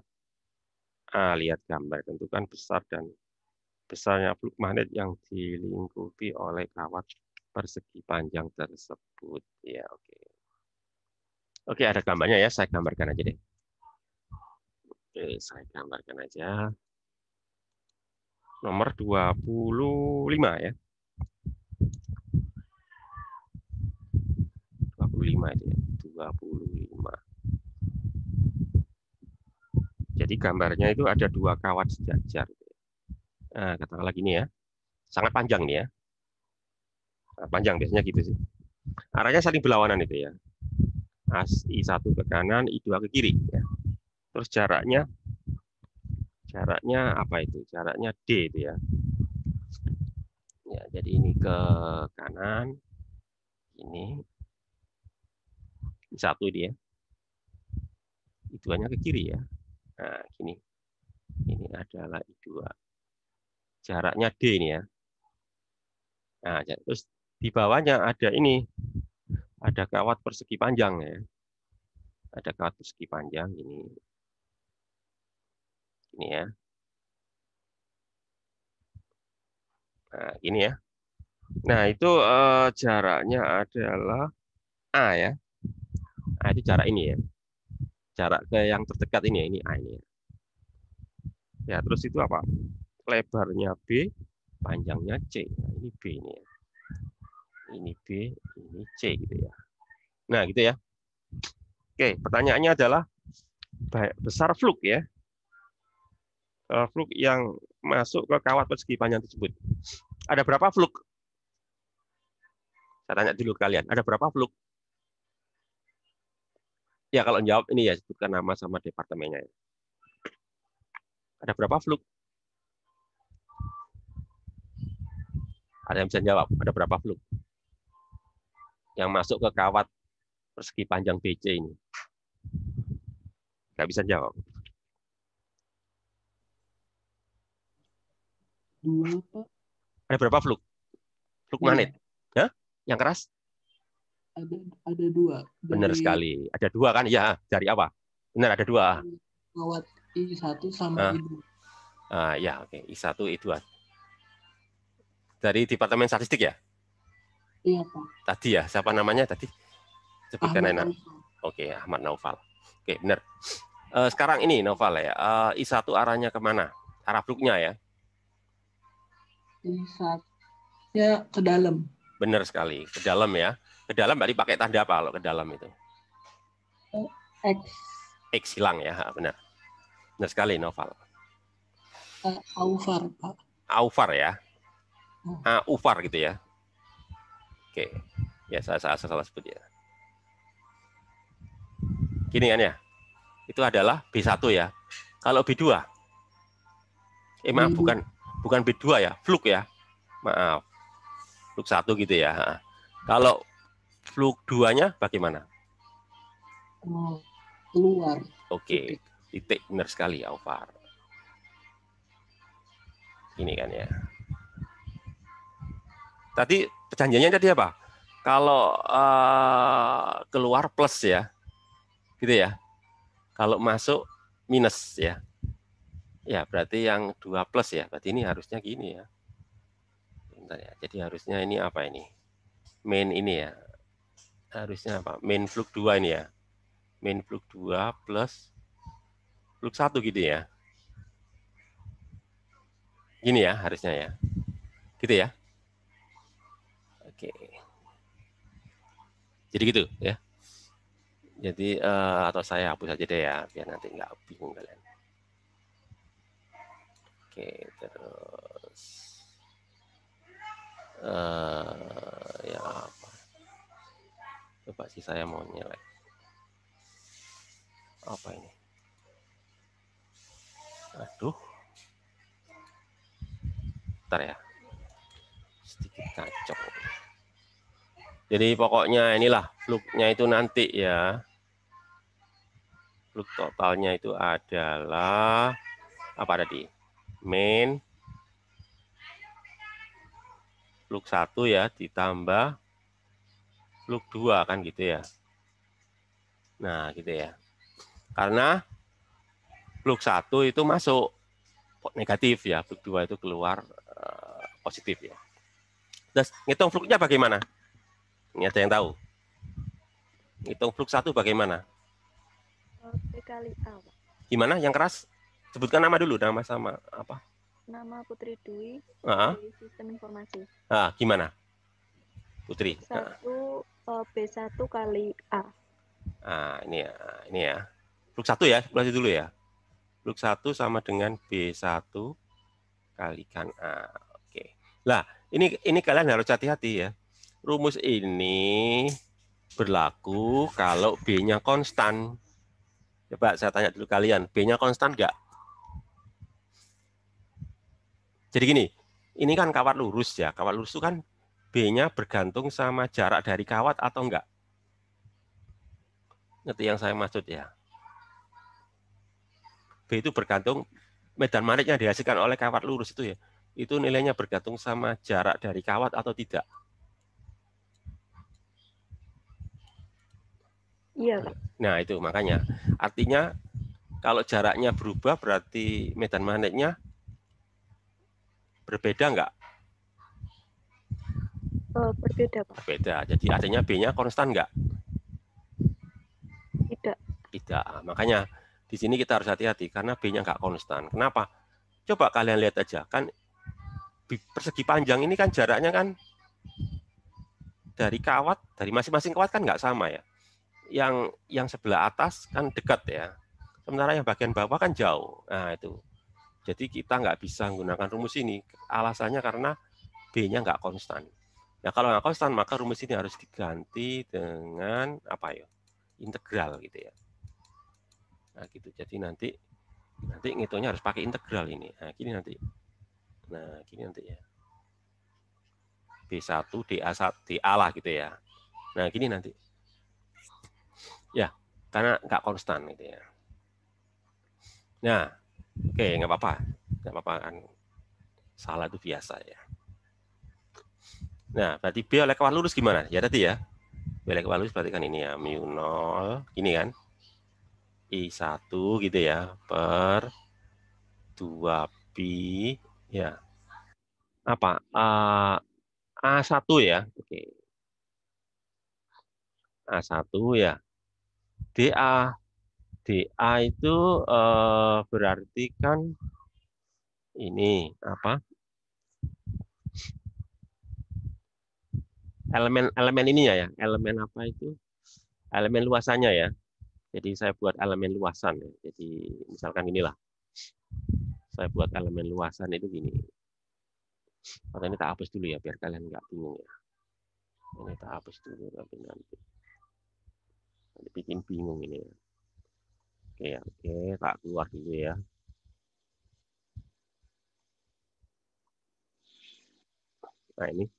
A. Lihat gambar, tentukan besar dan besarnya fluk magnet yang dilingkupi oleh kawat persegi panjang tersebut. Ya, oke. Oke, ada gambarnya ya, saya gambarkan aja deh. Oke, saya gambarkan aja. Nomor 25 ya. 25 itu ya, 25. Jadi gambarnya itu ada 2 kawat sejajar. Nah, katakanlah gini ya. Sangat panjang nih ya. Sangat panjang biasanya gitu sih. Arahnya saling berlawanan itu ya. I1 ke kanan, I2 ke kiri ya. Terus jaraknya apa itu? Jaraknya D itu ya. Ya, jadi ini ke kanan, ini I1 dia. I2-nya ke kiri ya. Nah, gini. Ini adalah I2. Jaraknya D ini ya. Nah, terus di bawahnya ada ini. Ada kawat persegi panjang ya. Ada kawat persegi panjang ini. Ini ya. Nah, gini ya. Nah, itu jaraknya adalah A ya. Nah, itu jarak ini ya. Jarak ke yang terdekat ini ya, ini A ini ya. Ya, terus itu apa? Lebarnya B, panjangnya C. Nah, ini B ini ya. Ini B, ini C gitu ya. Nah, gitu ya. Oke, pertanyaannya adalah besar fluk ya. Fluk yang masuk ke kawat persegi panjang tersebut. Ada berapa fluk? Saya tanya dulu ke kalian, ada berapa fluk? Ya, kalau jawab ini ya sebutkan nama sama departemennya. Ada berapa fluk? Ada yang bisa jawab? Ada berapa fluk yang masuk ke kawat persegi panjang BC ini? Nggak bisa jawab. 2, Pak. Ada berapa fluk? Fluk magnet? Ya? Yang keras? Ada 2. Benar sekali. Ada 2 kan? Ya, dari apa? Benar, ada 2. Kawat I1 sama I2. Ya, oke. I1, I2. Dari Departemen Statistik ya? Iya, Pak. Tadi ya, siapa namanya tadi? Sebutkan Ahmad enak. Naufal. Oke, Ahmad Naufal. Oke, benar. Sekarang ini Naufal ya, I1 arahnya kemana? Arah fluknya ya? I1 ya ke dalam. Benar sekali, ke dalam ya. Ke dalam berarti pakai tanda apa kalau ke dalam itu? X. X hilang ya, benar. Benar sekali Naufal. Aufar, Pak. Aufar ya. Aufar gitu ya. Oke. Ya, saya salah sebut ya. Gini kan ya. Itu adalah B1 ya. Kalau B2. Maaf, bukan B2 ya, fluk ya. Maaf. Fluk 1 gitu ya. Kalau fluk 2-nya bagaimana? Keluar. Oke. Titik, benar sekali Aufar. Ini kan ya. Tadi perjanjiannya tadi apa? Kalau keluar plus ya. Gitu ya. Kalau masuk minus ya. Ya, berarti yang 2 plus ya. Berarti ini harusnya gini ya. Bentar ya. Jadi harusnya ini apa ini? Main ini ya. Harusnya apa? Main fluk 2 ini ya. Main fluk 2 plus fluk 1 gitu ya. Gini ya harusnya ya. Gitu ya. Oke. Jadi gitu ya. Jadi atau saya hapus aja deh ya, biar nanti nggak bingung kalian. Oke, terus ya apa? Coba sih saya mau nyelek. Apa ini? Aduh. Bentar ya. Sedikit kacau. Jadi pokoknya inilah fluknya itu nanti ya. Fluk totalnya itu adalah apa tadi? Main fluk 1 ya ditambah fluk 2 kan gitu ya. Nah, gitu ya. Karena fluk 1 itu masuk negatif ya, fluk 2 itu keluar positif ya. Terus ngitung fluknya bagaimana? Ini ada yang tahu? Ngitung fluk 1 bagaimana? P kali A, Pak. Gimana? Yang keras? Sebutkan nama dulu, nama sama apa? Nama Putri Dwi dari Sistem Informasi. Gimana? Putri. B1 kali A. Ini ya. Fluk 1 ya, pelajari dulu ya. Fluk 1 sama dengan B1 kalikan A. Oke. Lah, ini kalian harus hati-hati ya. Rumus ini berlaku kalau B-nya konstan. Coba saya tanya dulu kalian, B-nya konstan nggak? Jadi gini, ini kan kawat lurus ya. Kawat lurus itu kan B-nya bergantung sama jarak dari kawat atau enggak? Ngerti yang saya maksud ya? B itu bergantung, medan magnetnya dihasilkan oleh kawat lurus itu ya. Itu nilainya bergantung sama jarak dari kawat atau tidak? Iya, Pak. Nah, itu makanya. Artinya kalau jaraknya berubah berarti medan magnetnya berbeda enggak? Berbeda, Pak. Berbeda. Jadi artinya B-nya konstan enggak? Tidak. Tidak. Makanya di sini kita harus hati-hati karena B-nya enggak konstan. Kenapa? Coba kalian lihat aja. Kan persegi panjang ini kan jaraknya kan dari kawat, dari masing-masing kawat kan enggak sama ya. Yang sebelah atas kan dekat ya. Sementara yang bagian bawah kan jauh. Nah, itu. Jadi kita nggak bisa menggunakan rumus ini. Alasannya karena B-nya nggak konstan. Nah, kalau nggak konstan, maka rumus ini harus diganti dengan apa ya? Integral gitu ya. Nah, gitu. Jadi nanti ngitungnya harus pakai integral ini. Nah, gini nanti. Nah, gini nanti ya. B1 DA1 DA lah gitu ya. Nah, gini nanti. Ya, karena nggak konstan gitu ya. Nah, oke, nggak apa-apa. Nggak apa-apa kan. Salah itu biasa ya. Nah, berarti B oleh kawat lurus gimana? Ya tadi ya. B oleh kawat lurus berarti kan ini ya. Mu 0, gini kan. I1 gitu ya. Per 2pi ya. Apa? A1 ya. Oke. A1 ya. DA. DA itu berarti kan ini apa? Elemen ininya ya. Elemen apa itu? Elemen luasannya ya. Jadi saya buat elemen luasan ya. Jadi misalkan inilah. Saya buat elemen luasan itu gini. Atau ini tak hapus dulu ya biar kalian nggak bingung ya. Ini tak hapus dulu tapi nanti bikin bingung ini ya. Oke, tak keluar dulu ya. Nah ini.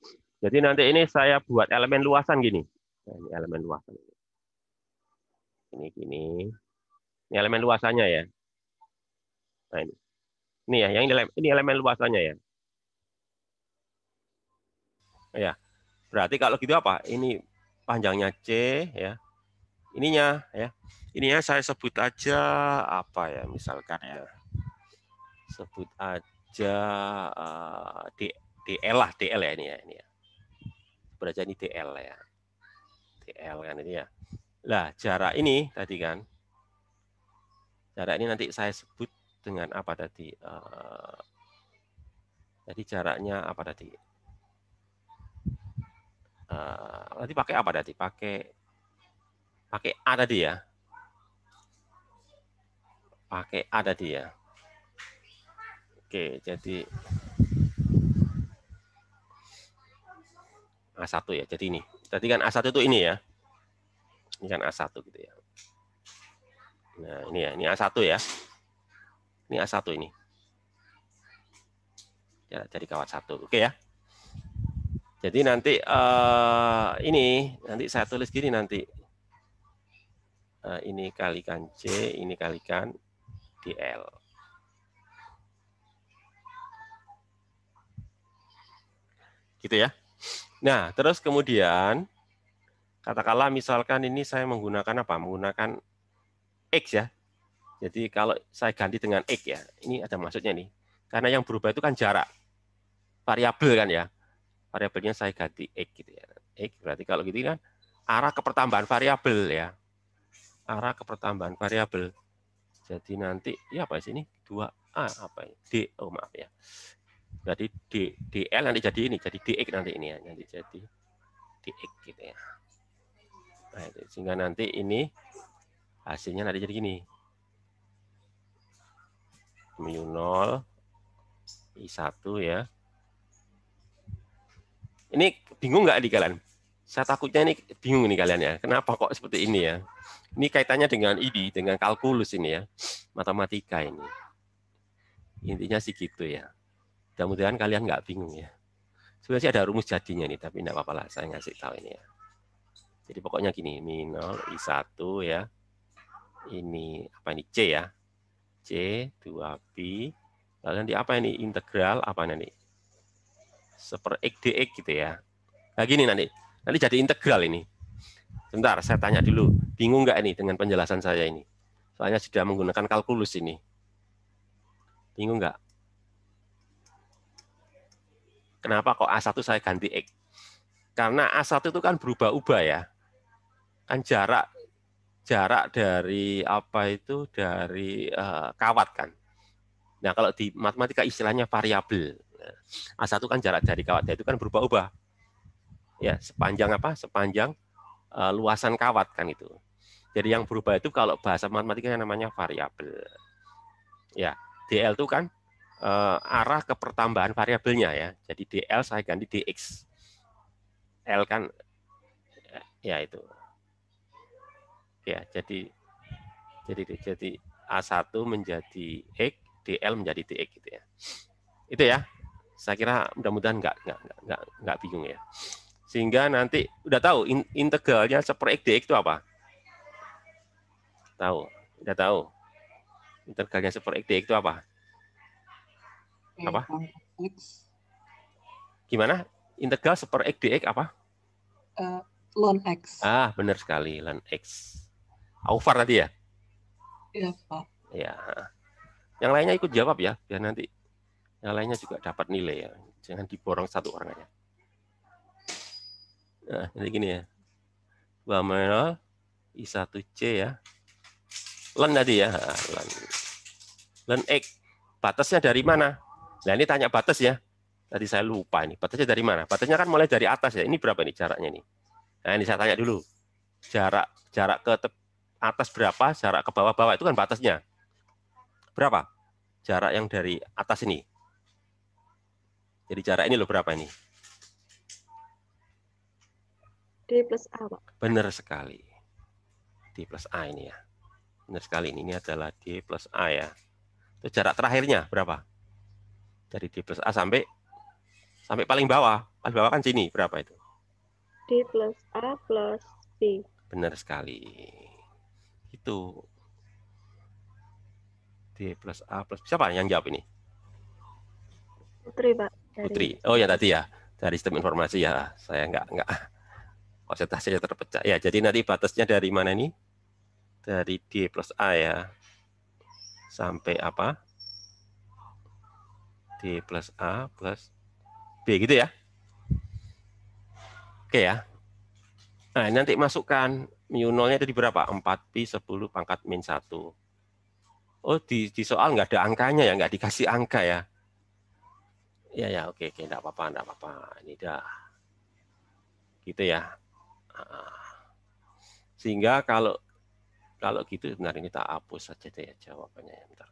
Jadi nanti ini saya buat elemen luasan gini. Nah, ini elemen luasan. Ini gini. Ini elemen luasannya ya. Nah ini. Ini ya, yang ini elemen luasannya ya. Ya. Berarti kalau gitu apa? Ini panjangnya C ya. Ininya ya. Ininya saya sebut aja apa ya? Misalkan ya. Sebut aja DL lah, DL ya ini ya, ini ya. Beraja ini DL ya. DL kan ini ya. Lah, jarak ini tadi kan. Jarak ini nanti saya sebut dengan apa tadi? Jadi jaraknya apa tadi? Nanti pakai apa tadi? Pakai A tadi ya. Pakai A tadi ya. Oke, jadi A1 ya. Jadi ini. Tadi kan A1 itu ini ya. Ini kan A1 gitu ya. Nah, ini ya. Ini A1 ya. Ini A1 ini. Ya, jadi kawat 1. Oke ya. Jadi nanti ini nanti saya tulis gini nanti. Ini kalikan C, ini kalikan DL. Gitu ya. Nah, terus kemudian katakanlah misalkan ini saya menggunakan apa? Menggunakan X ya. Jadi kalau saya ganti dengan X ya, ini ada maksudnya nih. Karena yang berubah itu kan jarak. Variabel kan ya. Variabelnya saya ganti X gitu ya. X berarti kalau gitu kan arah ke pertambahan variabel ya. Arah ke pertambahan variabel. Jadi nanti ya apa sih ini? 2A apa ini? D, oh maaf ya. Berarti DL nanti jadi ini, jadi DX nanti ini ya. Nanti jadi DX gitu ya. Nah, itu, sehingga nanti ini hasilnya nanti jadi gini. Mu 0 I1 ya. Ini bingung nggak di kalian? Saya takutnya ini bingung nih kalian ya. Kenapa kok seperti ini ya? Ini kaitannya dengan ini, dengan kalkulus ini ya. Matematika ini. Intinya sih gitu ya. Mudah-mudahan kalian nggak bingung ya. Sebenarnya sih ada rumus jadinya nih, tapi enggak apa-apa lah. Saya ngasih tahu ini ya. Jadi pokoknya gini, min 0, I1 ya. Ini apa ini? C ya. C, 2pi. Lalu nanti apa ini? Integral apa nanti? Seper X dx gitu ya. Nah gini nanti jadi integral ini. Sebentar, saya tanya dulu. Bingung nggak ini dengan penjelasan saya ini? Soalnya sudah menggunakan kalkulus ini. Bingung nggak? Kenapa kok A1 saya ganti X? Karena A1 itu kan berubah-ubah ya. Kan jarak dari apa itu dari kawat kan. Nah, kalau di matematika istilahnya variabel. A1 kan jarak dari kawat itu kan berubah-ubah. Ya, sepanjang apa? Sepanjang luasan kawat kan itu. Jadi yang berubah itu kalau bahasa matematika namanya variabel. Ya, DL itu kan arah ke pertambahan variabelnya ya. Jadi DL saya ganti DX. L kan ya itu. Ya, jadi A1 menjadi X, DL menjadi DX gitu ya. Itu ya. Saya kira mudah-mudahan nggak bingung ya. Sehingga nanti udah tahu integralnya seper X DX itu apa? Tahu, udah tahu. Integralnya seper X DX itu apa? Apa? X. Gimana? Integral seper X DX apa? Ln X. Ah, benar sekali, ln X. Aufar tadi ya? Iya, Pak. Ya. Yang lainnya ikut jawab ya, biar nanti yang lainnya juga dapat nilai ya. Jangan diborong satu orang aja. Nah, jadi gini ya. 2 I1C ya. Ln tadi ya. Ln X. Batasnya dari mana? Nah, ini tanya batas ya. Tadi saya lupa ini. Batasnya dari mana? Batasnya kan mulai dari atas ya. Ini berapa nih jaraknya nih? Nah, ini saya tanya dulu. Jarak ke atas berapa? Jarak ke bawah-bawah itu kan batasnya. Berapa? Jarak yang dari atas ini. Jadi jarak ini loh berapa ini? D plus A, Pak. Benar sekali. D plus A ini ya. Benar sekali. Ini adalah D plus A ya. Itu jarak terakhirnya berapa? Dari D plus A sampai paling bawah. Paling bawah kan sini. Berapa itu? D plus A plus B. Benar sekali. Itu. D plus A plus. Siapa yang jawab ini? Putri, Pak. Putri. Oh ya tadi ya. Dari sistem informasi ya. Saya nggak konsentrasinya terpecah. Ya, jadi nanti batasnya dari mana ini? Dari D plus A ya. Sampai apa? D plus A plus B gitu ya. Oke ya. Nah, nanti masukkan mu 0-nya tadi berapa? 4pi 10 pangkat min 1. Oh, di soal nggak ada angkanya ya, nggak dikasih angka ya. Ya, oke, enggak apa-apa. Ini dah. Gitu ya. Sehingga kalau gitu benar ini tak hapus saja deh ya jawabannya ya, bentar.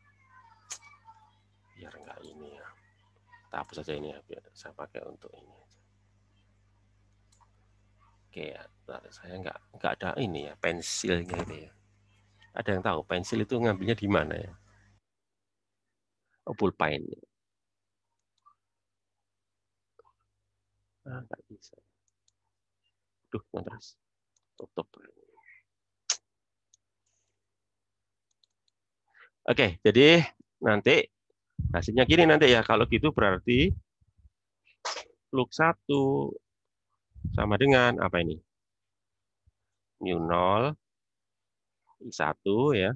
Biar enggak ini ya. Tak hapus saja ini ya, biar saya pakai untuk ini. Oke ya, saya enggak ada ini ya, pensilnya itu ya. Ada yang tahu pensil itu ngambilnya di mana ya? Oh, pulpen. Enggak bisa. Duh, terus tutup. Oke, jadi nanti hasilnya gini nanti ya. Kalau gitu berarti log 1 sama dengan apa ini? Mu 0 I1 ya.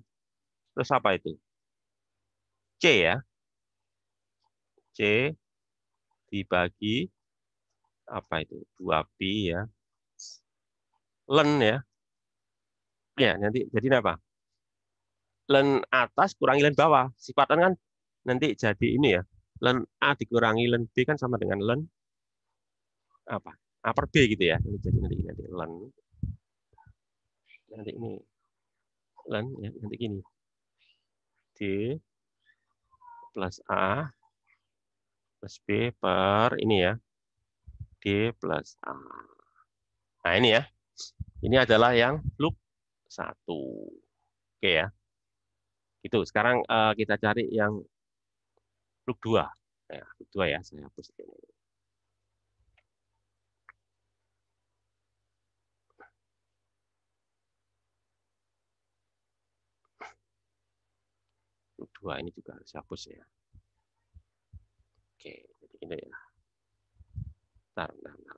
Terus apa itu? C ya. C dibagi apa itu? 2pi ya. Ln ya. Ya, nanti jadi apa? Ln atas kurangi ln bawah. Sifatnya kan nanti jadi ini ya. Ln A dikurangi ln B kan sama dengan ln apa? A per B gitu ya. Jadi nanti ln. Nanti ini ln ya, nanti gini. D plus A plus B per ini ya. D plus A. Nah, ini ya. Ini adalah yang log 1. Oke ya. Itu. Sekarang kita cari yang log 2. Ya, log 2 ya, saya hapus ini. Log 2 ini juga harus hapus ya. Oke, jadi ini ya. Bentar,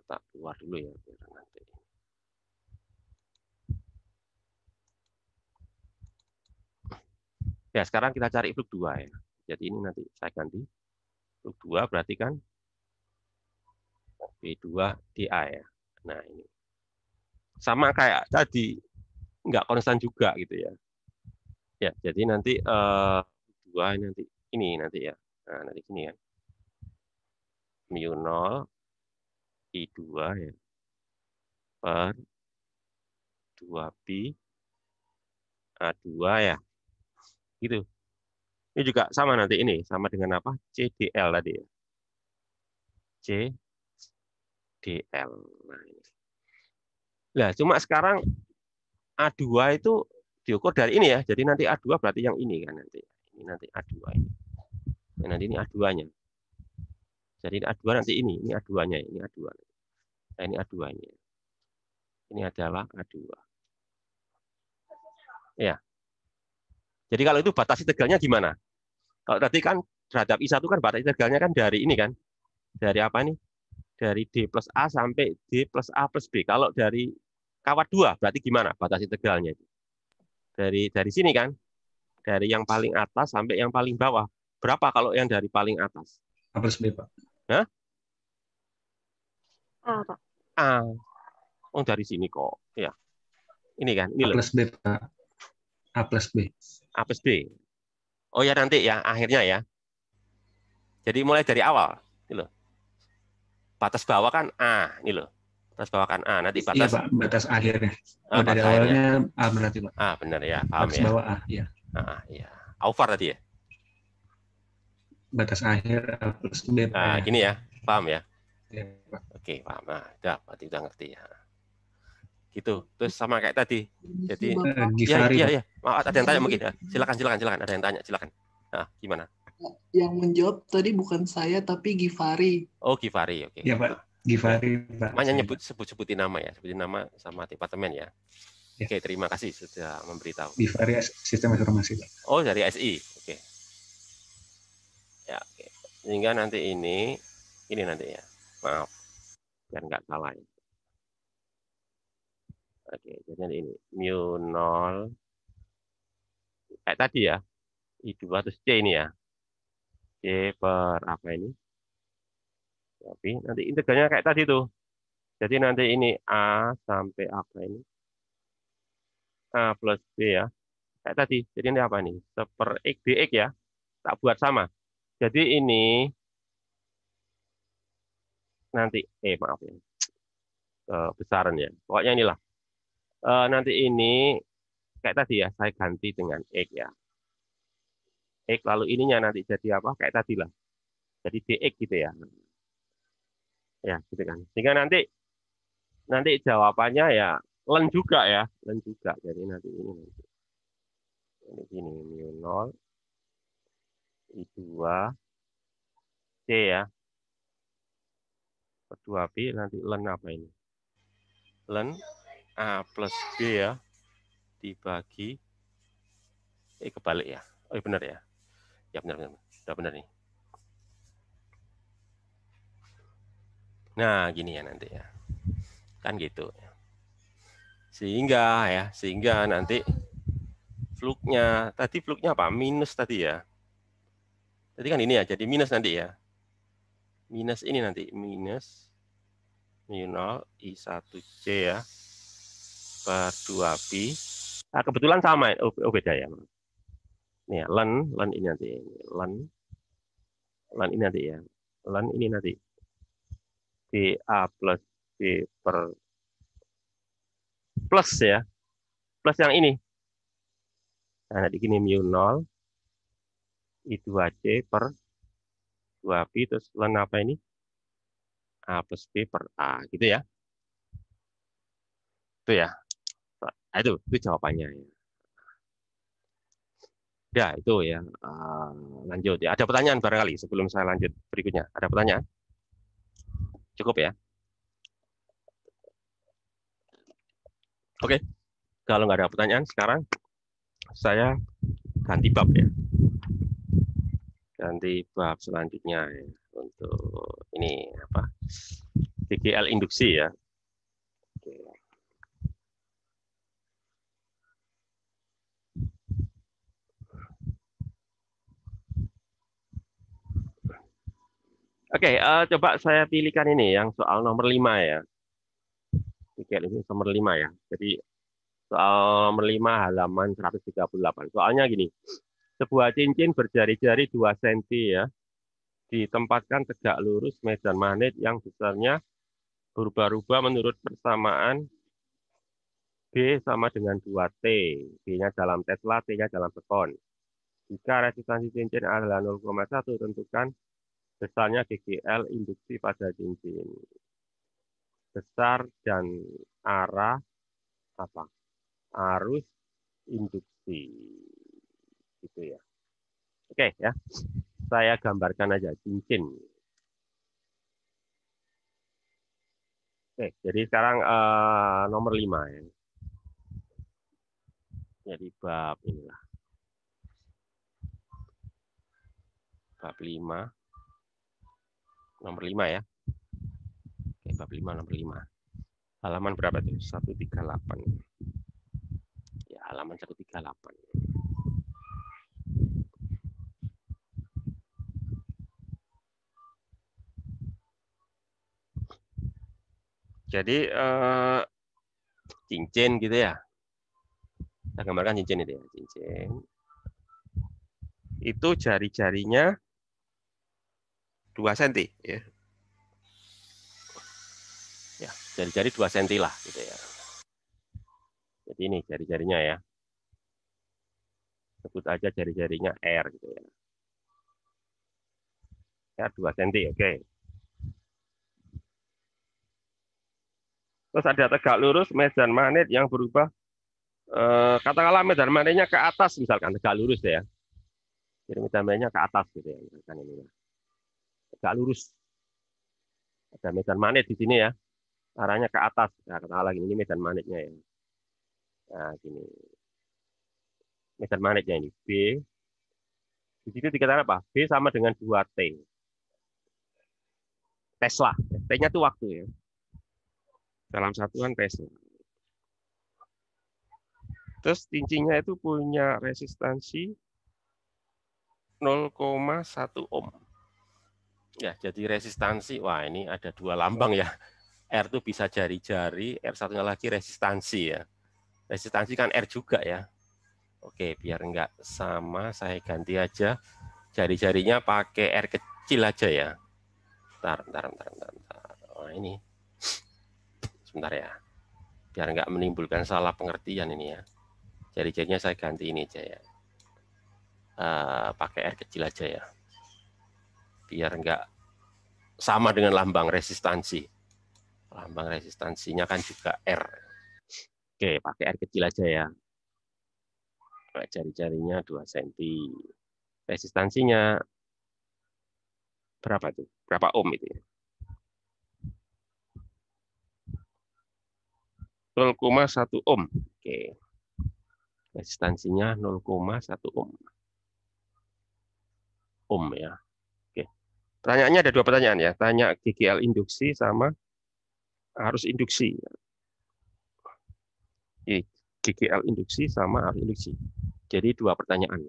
tak keluar dulu ya biar nanti. Ya, sekarang kita cari log 2 ya. Jadi ini nanti saya ganti. Log 2 berarti kan B2DA ya. Nah, ini. Sama kayak tadi, nggak konstan juga gitu ya. Ya, jadi nanti 2 ini nanti ya. Nah, nanti sini ya. Mu 0 I2 ya. Per 2pi A2 ya. Gitu. Ini juga sama nanti ini, sama dengan apa? CDL tadi ya. CDL DL. Nah, ini. Nah, cuma sekarang A2 itu diukur dari ini ya. Jadi nanti A2 berarti yang ini kan nanti. Ini nanti A2 ini. Ya, nanti ini A2-nya. Jadi A2 nanti ini A2-nya, ini A2. Nah, ini A2-nya. Ini adalah A2. Ya. Jadi kalau itu batas integralnya gimana? Kalau tadi kan terhadap I1 kan batas integralnya kan dari ini kan. Dari apa ini? Dari D plus A sampai D plus A plus B. Kalau dari kawat 2 berarti gimana batas integralnya? Dari sini kan? Dari yang paling atas sampai yang paling bawah. Berapa kalau yang dari paling atas? A plus B, Pak. Hah? A, Pak. A. Oh, dari sini kok. Ya. Ini kan, ini A loh. plus B, Pak. A plus B. A plus B. Oh ya nanti ya, akhirnya ya. Jadi mulai dari awal. Ini loh. Batas bawah kan A. Ini loh. Batas bawah kan A. Nanti Iya, batas. Pak. Batas akhirnya. Ah, Dari batas akhirnya. awalnya A berarti, Pak. Ah, benar ya. Paham Batas ya. bawah A, ya. Ah, ya. Aufar tadi ya. Batas akhir A plus B, Pak. Nah, gini ya. Paham ya. Ya, Pak. Oke, paham. Nah, udah, berarti udah ngerti ya. Gitu. Terus sama kayak tadi. Jadi Givari, iya, Pak. iya. Maaf, ada yang tanya mungkin ya. Silakan. Ada yang tanya, silakan. Nah, gimana? Yang menjawab tadi bukan saya tapi Givari. Oh, Givari, oke. Ya, Pak. Givari, Pak. Makanya Saya, Pak. sebutin nama ya, sebutin nama sama departemen ya. Ya. Oke, terima kasih sudah memberitahu. Givari Sistem Informasi, Pak. Oh, dari SI. Oke. Ya, oke. Sehingga nanti ini nanti ya. Maaf. Biar nggak salah ya. Oke, jadi nanti ini mu0 kayak tadi ya. I2 terus C ini ya. C per apa ini? Tapi nanti integralnya kayak tadi tuh. Jadi nanti ini A sampai apa ini? A plus B ya. Kayak tadi. Jadi ini apa ini? Seper X dx ya. Tak buat sama. Jadi ini nanti, maaf ya. Besaran ya. Pokoknya inilah. Nanti ini kayak tadi ya. Saya ganti dengan X ya. X lalu ininya nanti jadi apa? Kayak tadi lah. Jadi dx gitu ya. Ya, gitu kan. Sehingga nanti jawabannya ya len juga ya, len juga. Jadi nanti ini sini mu0 I2 C ya. Per 2B nanti len apa ini? Len A plus B ya dibagi kebalik ya. Oh, benar ya. Ya benar. Sudah benar nih. Nah, gini ya nanti ya. Kan gitu. Sehingga nanti fluknya apa? Minus tadi ya. Tadi kan ini ya, jadi minus nanti ya. Minus ini nanti, minus mu0 I1C ya. Per 2B. Nah, kebetulan sama, beda ya. Nih ya, len ini nanti. Len ini nanti ya. Len ini nanti. BA plus B per plus ya. Plus yang ini. Nah, di sini mu0 I2C per 2B terus len apa ini? A plus B per A gitu ya. Itu ya. Nah, itu jawabannya ya. Ya, itu ya. Lanjut ya. Ada pertanyaan barangkali sebelum saya lanjut berikutnya. Ada pertanyaan? Cukup ya. Oke. Kalau nggak ada pertanyaan sekarang saya ganti bab ya. Ganti bab selanjutnya ya. Untuk ini apa? DGL induksi ya. Oke, coba saya pilihkan ini yang soal nomor 5 ya. DGL ini nomor 5 ya. Jadi soal nomor 5 halaman 138. Soalnya gini. Sebuah cincin berjari-jari 2 cm ya. Ditempatkan tegak lurus medan magnet yang besarnya berubah-ubah menurut persamaan B sama dengan 2T. B-nya dalam Tesla, T-nya dalam sekon. Jika resistansi cincin adalah 0,1, tentukan besarnya DGL induksi pada cincin. besar dan arah apa? Arus induksi. Gitu ya. Oke ya. Saya gambarkan aja cincin. Oke, jadi sekarang nomor 5 ya. Jadi bab inilah. Bab 5. Nomor 5 ya. Oke, bab 5 nomor 5. Halaman berapa tuh? 138. Ya, halaman 138. Jadi cincin gitu ya. Kita gambarkan cincin itu ya, cincin. Itu jari-jarinya 2 cm ya. Ya, jari-jari 2 cm lah gitu ya. Jadi ini jari-jarinya ya. Sebut aja jari-jarinya R gitu ya. Ya, 2 cm, oke. Terus ada tegak lurus medan magnet yang berubah katakanlah medan magnetnya ke atas misalkan tegak lurus ya. Jadi medan magnetnya ke atas gitu ya, misalkan ini. Tegak lurus. Ada medan magnet di sini ya. Arahnya ke atas. Nah, katakanlah ini medan magnetnya ya. Nah, gini. Medan magnetnya ini B. Di situ dikatakan apa? B sama dengan 2T. Tesla. T-nya itu waktu ya. Dalam satuan Tesla. Terus cincinnya itu punya resistansi 0,1 ohm. Ya, jadi resistansi, wah ini ada 2 lambang ya. R itu bisa jari-jari, R satunya lagi resistansi ya. Resistansi kan R juga ya. Oke, biar enggak sama, saya ganti aja. Jari-jarinya pakai R kecil aja ya. Bentar. Oh, ini. Sebentar ya. Biar enggak menimbulkan salah pengertian ini ya. Jari-jarinya saya ganti ini aja ya. Pakai R kecil aja ya. Biar enggak sama dengan lambang resistansi. Lambang resistansinya kan juga R. Oke, pakai R kecil aja ya. Jari-jarinya 2 cm. Resistansinya berapa tuh? Berapa ohm itu ya? 0,1 ohm. Oke. Resistansinya 0,1 ohm. Ohm ya. Oke. Pertanyaannya ada 2 pertanyaan ya. Tanya GGL induksi sama arus induksi. GGL induksi sama arus induksi. Jadi 2 pertanyaan.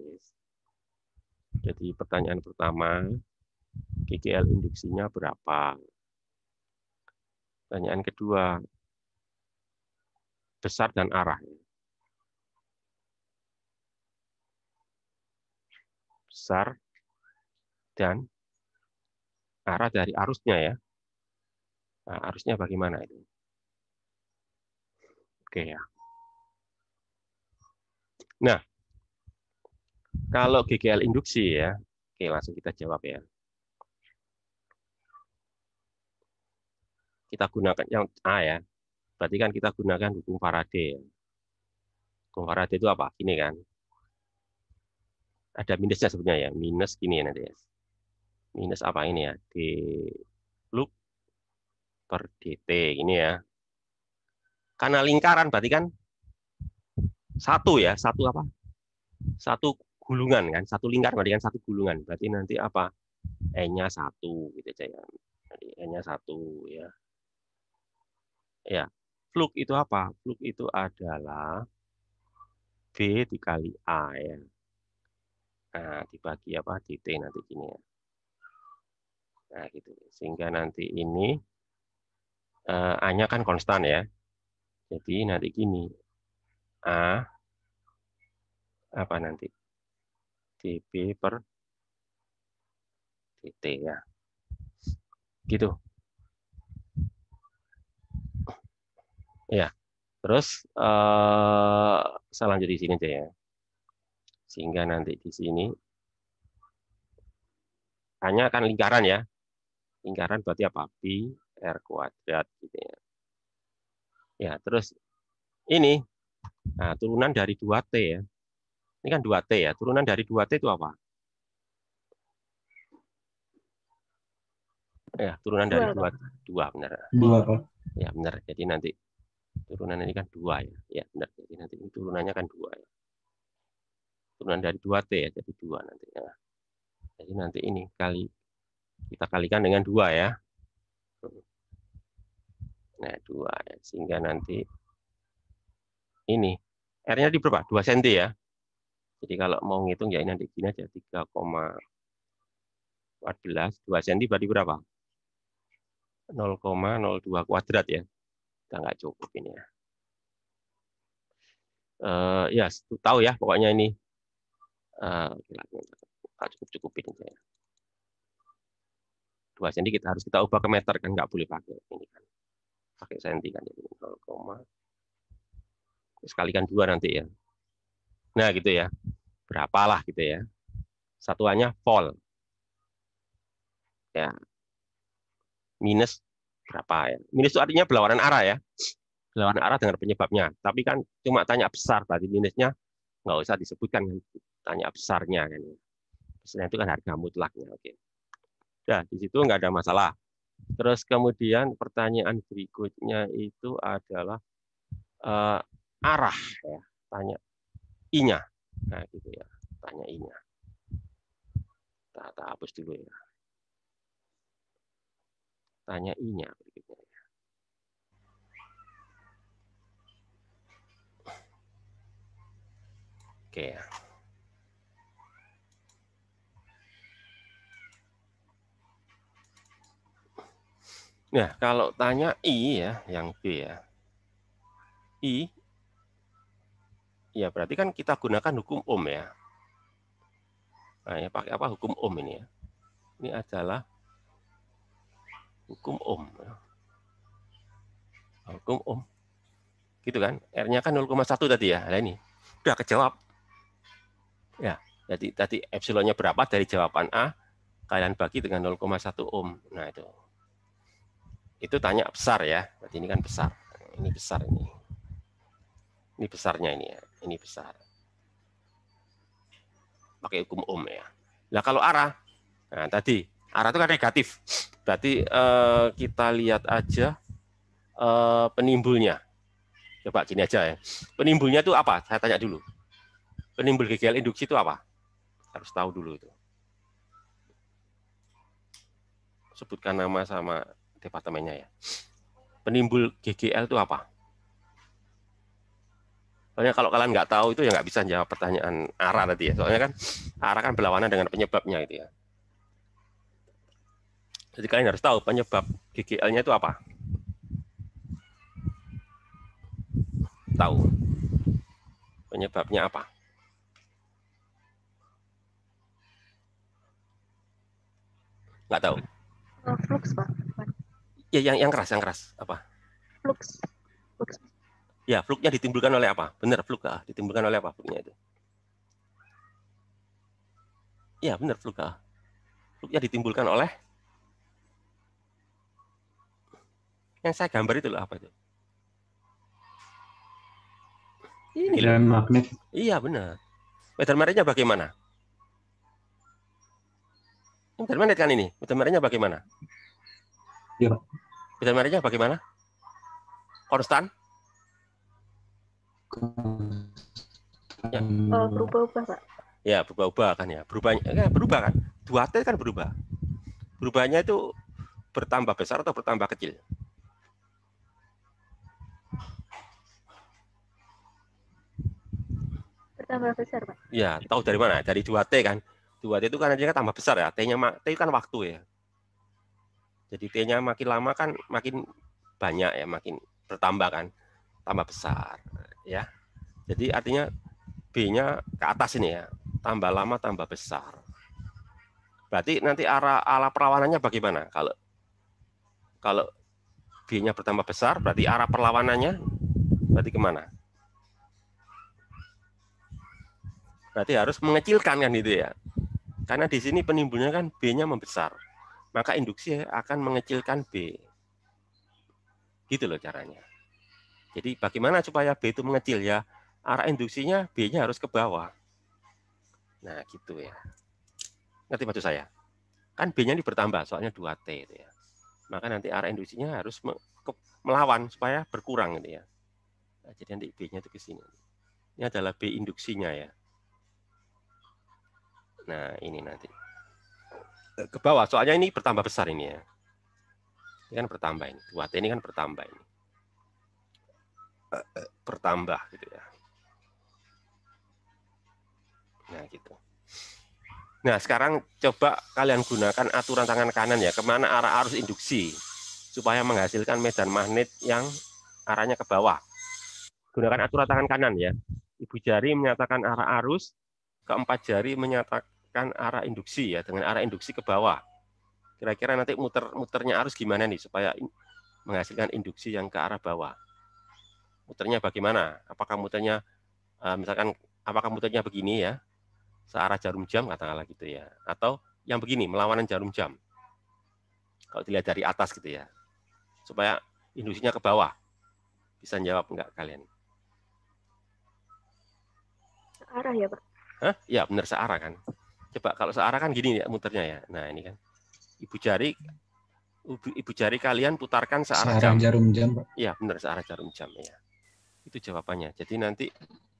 Jadi pertanyaan pertama, GGL induksinya berapa? Pertanyaan kedua, besar dan arah. Besar dan arah dari arusnya ya. Nah, arusnya bagaimana itu? Oke ya. Nah, kalau GGL induksi ya, oke langsung kita jawab ya. Kita gunakan yang A ya. Berarti kan kita gunakan hukum Faraday. Hukum Faraday itu apa? Gini kan. Ada minusnya sebenarnya ya. Minus gini nanti ya. Minus apa ini ya? D loop per dt ini ya. Karena lingkaran berarti kan satu ya. Satu apa? Satu gulungan kan. Satu lingkaran berarti kan satu gulungan. Berarti nanti apa? E-nya 1 gitu aja ya. Jadi E-nya 1 ya. Ya. Flux itu apa? Flux itu adalah B dikali A ya. Nah, dibagi apa? dt nanti gini ya. Nah, gitu. Sehingga nanti ini A-nya kan konstan ya. Jadi nanti gini. A apa nanti? dB per dt ya. Gitu. Ya. Terus saya lanjut di sini aja ya. Sehingga nanti di sini A-nya kan lingkaran ya. Lingkaran berarti apa? Pi R kuadrat gitu ya. Ya, terus ini, nah, turunan dari 2T ya. Ini kan 2T ya, turunan dari 2T itu apa? Ya, turunan dari 2, 2 benar. 2, Pak. Ya, benar. Jadi nanti turunan ini kan 2 ya. Ya, benar. Jadi nanti ini turunannya kan 2 ya. Turunan dari 2T ya, jadi 2 nanti ya. Jadi nanti ini kita kalikan dengan 2 ya. Nah, 2 ya. Sehingga nanti ini R-nya di berapa? 2 cm ya. Jadi kalau mau ngitung ya ini nanti gini aja 3,14, 2 cm berarti berapa? 0,02 kuadrat ya. Kita nggak cukup ini ya. Ya, tahu ya pokoknya ini cukup-cupin saya. 2 cm harus kita ubah ke meter kan, nggak boleh pakai ini kan. Pakai senti kan jadi 0, sekalikan 2 nanti ya. Nah, gitu ya. Berapalah gitu ya. Satuannya volt. Ya. Minus berapa ya? Minus itu artinya berlawanan arah ya. Berlawanan arah dengan penyebabnya. Tapi kan cuma tanya besar, berarti minusnya nggak usah disebutkan kan. Tanya besarnya kan. Besarnya itu kan harga mutlaknya. Oke. Nah, di situ nggak ada masalah. Terus kemudian pertanyaan berikutnya itu adalah arah ya. Tanya I-nya. Nah, gitu ya. Tanya I-nya. Kita hapus dulu ya. Tanya I-nya berikutnya. Oke ya. Nah, kalau tanya I ya, yang B ya. I, ya berarti kan kita gunakan hukum Ohm ya. Nah, ya pakai apa hukum Ohm ini ya? Ini adalah hukum Ohm. Hukum Ohm. Gitu kan? R-nya kan 0,1 tadi ya. Nah ini udah kejawab. Ya, jadi tadi epsilonnya berapa dari jawaban A, kalian bagi dengan 0,1 Ohm. Nah, itu. Itu tanya besar ya. Berarti ini kan besar. Ini besar ini. Ini besarnya ini ya. Ini besar. Pakai hukum Ohm ya. Nah, kalau arah, nah tadi arah itu kan negatif. Berarti kita lihat aja penimbulnya. Coba gini aja ya. Penimbulnya itu apa? Saya tanya dulu. Penimbul GGL induksi itu apa? Harus tahu dulu itu. Sebutkan nama sama departemennya ya. Penimbul GGL itu apa? Soalnya kalau kalian nggak tahu itu ya nggak bisa jawab pertanyaan arah tadi ya. Soalnya kan arah kan berlawanan dengan penyebabnya itu ya. Jadi kalian harus tahu penyebab GGL-nya itu apa. Tahu. Penyebabnya apa? Nggak tahu. Flux, Pak. Ya, yang keras apa? Flux. Ya, fluknya ditimbulkan oleh apa? Benar, fluk ditimbulkan oleh apa fluknya itu? Ya, benar fluk. Fluknya ditimbulkan oleh yang saya gambar itu loh, apa itu? Ini Medan magnet. Iya, benar. Medan magnetnya bagaimana? Medan magnet kan ini. Medan magnetnya bagaimana? Iya, Pak. Medan magnetnya bagaimana? Konstan? Ya. Berubah-ubah, Pak. Ya, berubah-ubah kan ya. Berubah kan? 2T kan berubah. Berubahnya itu bertambah besar atau bertambah kecil? Bertambah besar, Pak. Ya, tahu dari mana? Dari 2T kan. 2T itu kan artinya tambah besar ya. T-nya T kan waktu ya. Jadi T-nya makin lama kan makin banyak ya, makin bertambah kan. Tambah besar ya. Jadi artinya B-nya ke atas ini ya. Tambah lama tambah besar. Berarti nanti arah perlawanannya bagaimana? Kalau B-nya bertambah besar, berarti arah perlawanannya berarti kemana? Berarti harus mengecilkan kan gitu ya. Karena di sini penimbulnya kan B-nya membesar. Maka induksi akan mengecilkan B. Gitu loh caranya. Jadi bagaimana supaya B itu mengecil ya? Arah induksinya B-nya harus ke bawah. Nah, gitu ya. Ngerti maksud saya? Kan B-nya ini bertambah, soalnya 2T itu ya. Maka nanti arah induksinya harus melawan supaya berkurang gitu ya. Nah, jadi nanti B-nya itu ke sini. Ini adalah B induksinya ya. Nah, ini nanti ke bawah, soalnya ini bertambah besar ini ya. Ini kan bertambah ini. 2T ini kan bertambah ini. Bertambah gitu ya. Nah, gitu. Nah, sekarang coba kalian gunakan aturan tangan kanan ya, kemana arah arus induksi, supaya menghasilkan medan magnet yang arahnya ke bawah. Gunakan aturan tangan kanan ya. Ibu jari menyatakan arah arus, keempat jari menyatakan arah induksi ya, dengan arah induksi ke bawah. Kira-kira nanti muternya arus gimana nih, supaya menghasilkan induksi yang ke arah bawah. Muternya bagaimana? Apakah muternya, misalkan, apakah muternya begini ya, searah jarum jam katakanlah gitu ya, atau yang begini melawanan jarum jam kalau dilihat dari atas gitu ya, supaya induksinya ke bawah. Bisa jawab enggak kalian? Searah ya, Pak? Hah? Ya benar, searah kan. Coba kalau searah kan gini ya muternya ya. Nah ini kan ibu jari kalian putarkan searah jam. jarum jam, Pak. Iya benar, searah jarum jam ya. Itu jawabannya. Jadi nanti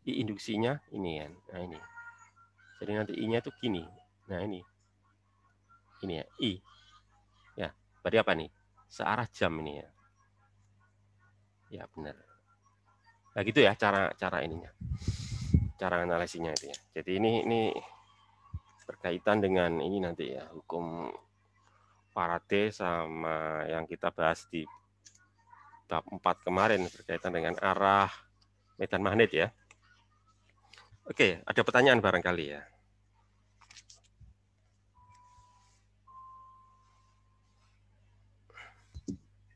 I induksinya ini kan. Nah ini. Jadi nanti I-nya itu gini. Nah ini. Ini ya, I. Ya, berarti apa nih? Searah jam ini ya. Ya, benar. Nah, gitu ya cara ininya. Cara analisisnya itu ya. Jadi ini berkaitan dengan ini nanti ya, hukum Faraday sama yang kita bahas di bab 4 kemarin berkaitan dengan arah medan magnet ya. Oke, ada pertanyaan barangkali ya.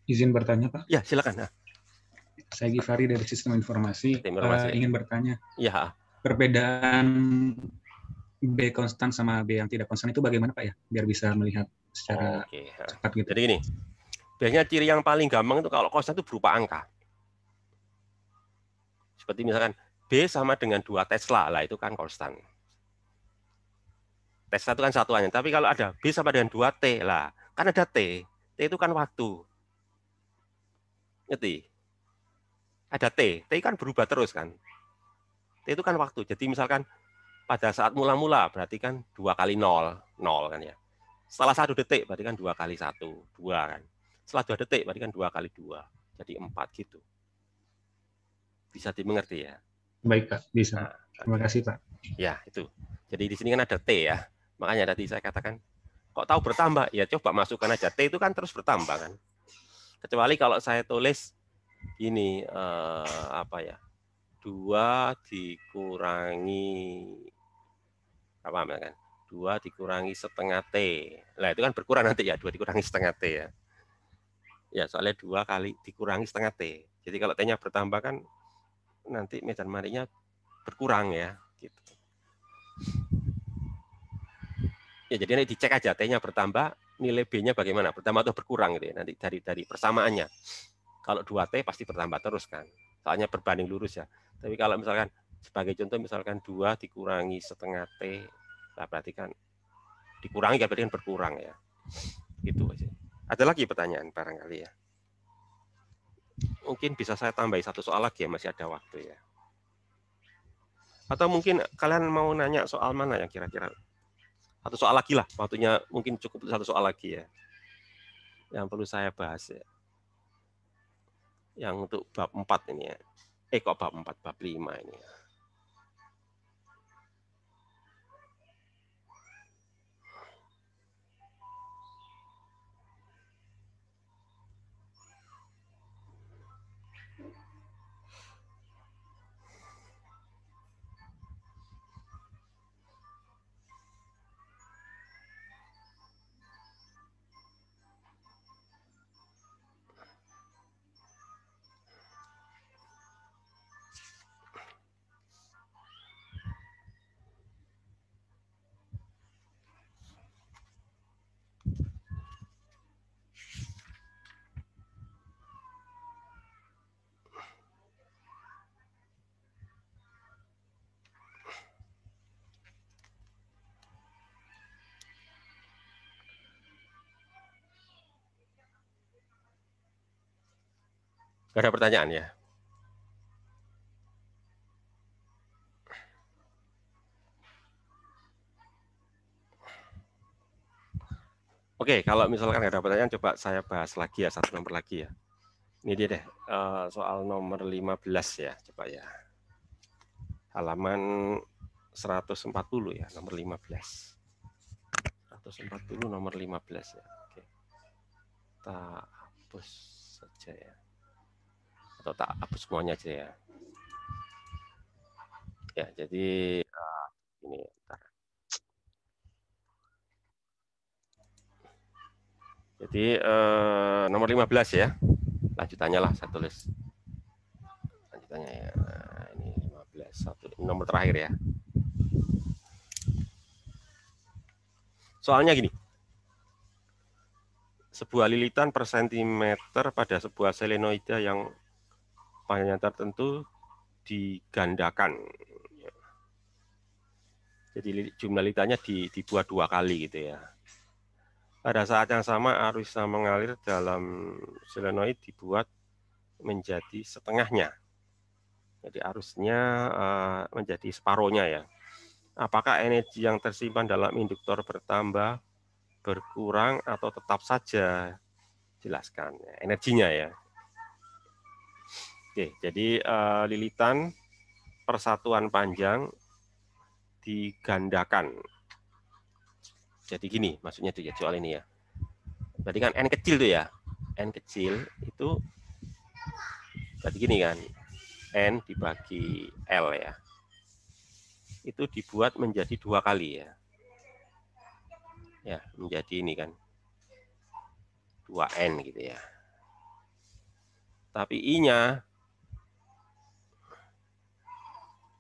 Izin bertanya, Pak. Ya, silakan. Nah, Saya Givari dari Sistem Informasi. Informasi. Ingin bertanya. Ya. Perbedaan B konstan sama B yang tidak konstan itu bagaimana, Pak ya? Biar bisa melihat secara cepat gitu. Jadi gini, biasanya ciri yang paling gampang itu kalau konstan itu berupa angka. Seperti misalkan B sama dengan 2 Tesla, lah itu kan konstan. Tesla itu kan satuannya, tapi kalau ada B sama dengan 2T, lah kan ada T. T itu kan waktu. Ngerti? Ada T kan berubah terus kan. T itu kan waktu. Jadi misalkan pada saat mula-mula berarti kan 2 kali 0, 0 kan ya. Setelah 1 detik berarti kan 2 kali 1, 2 kan. Setelah 2 detik berarti kan 2 kali 2, jadi 4 gitu. Bisa dimengerti ya? Baik, Pak. Bisa. Nah, terima kasih, Pak. Ya, itu. Jadi di sini kan ada T ya. Makanya tadi saya katakan, kok tahu bertambah? Ya coba masukkan aja. T itu kan terus bertambah kan. Kecuali kalau saya tulis ini apa ya? 2 dikurangi apa kan? 2 dikurangi setengah T. Nah, itu kan berkurang nanti ya, 2 dikurangi setengah T ya. Ya, soalnya 2 kali dikurangi setengah T. Jadi kalau T-nya bertambah kan nanti medan magnetnya berkurang ya, gitu. Ya, jadi nanti dicek aja T-nya bertambah, nilai B-nya bagaimana? Bertambah atau berkurang gitu ya, nanti dari persamaannya. Kalau 2T pasti bertambah terus kan. Soalnya berbanding lurus ya. Tapi kalau misalkan sebagai contoh misalkan 2 dikurangi setengah T, nah berarti kan dikurangi kan berarti kan berkurang ya. Gitu aja. Ada lagi pertanyaan barangkali ya. Mungkin bisa saya tambahi satu soal lagi ya, masih ada waktu ya. Atau mungkin kalian mau nanya soal mana yang kira-kira? Satu soal lagi lah, waktunya mungkin cukup satu soal lagi ya. Yang perlu saya bahas ya. Yang untuk bab 4 ini ya. Kok bab 4, bab 5 ini ya. Gak ada pertanyaan ya? Oke, kalau misalkan nggak ada pertanyaan, coba saya bahas lagi ya, satu nomor lagi ya. Ini dia deh, soal nomor 15 ya, coba ya. Halaman 140 ya, nomor 15. 140 nomor 15 ya. Oke. Kita hapus saja ya. Atau tak hapus semuanya aja ya. Ya, jadi ini bentar. Jadi nomor 15 ya. Lanjutannya lah saya tulis. Lanjutannya ya. Nah, ini 15, satu nomor terakhir ya. Soalnya gini. Sebuah lilitan per sentimeter pada sebuah selenoida yang panjangnya tertentu digandakan. Jadi jumlah lilitannya dibuat 2 kali gitu ya. Pada saat yang sama arus yang mengalir dalam selenoid dibuat menjadi setengahnya. Jadi arusnya menjadi separohnya ya. Apakah energi yang tersimpan dalam induktor bertambah, berkurang, atau tetap saja? Jelaskan ya, energinya ya. Oke, jadi lilitan persatuan panjang digandakan. Jadi gini, maksudnya tuh ya soal ini ya. Berarti kan N kecil tuh ya. N kecil itu berarti gini kan. N dibagi L ya. Itu dibuat menjadi 2 kali ya. Ya, menjadi ini kan. 2N gitu ya. Tapi I-nya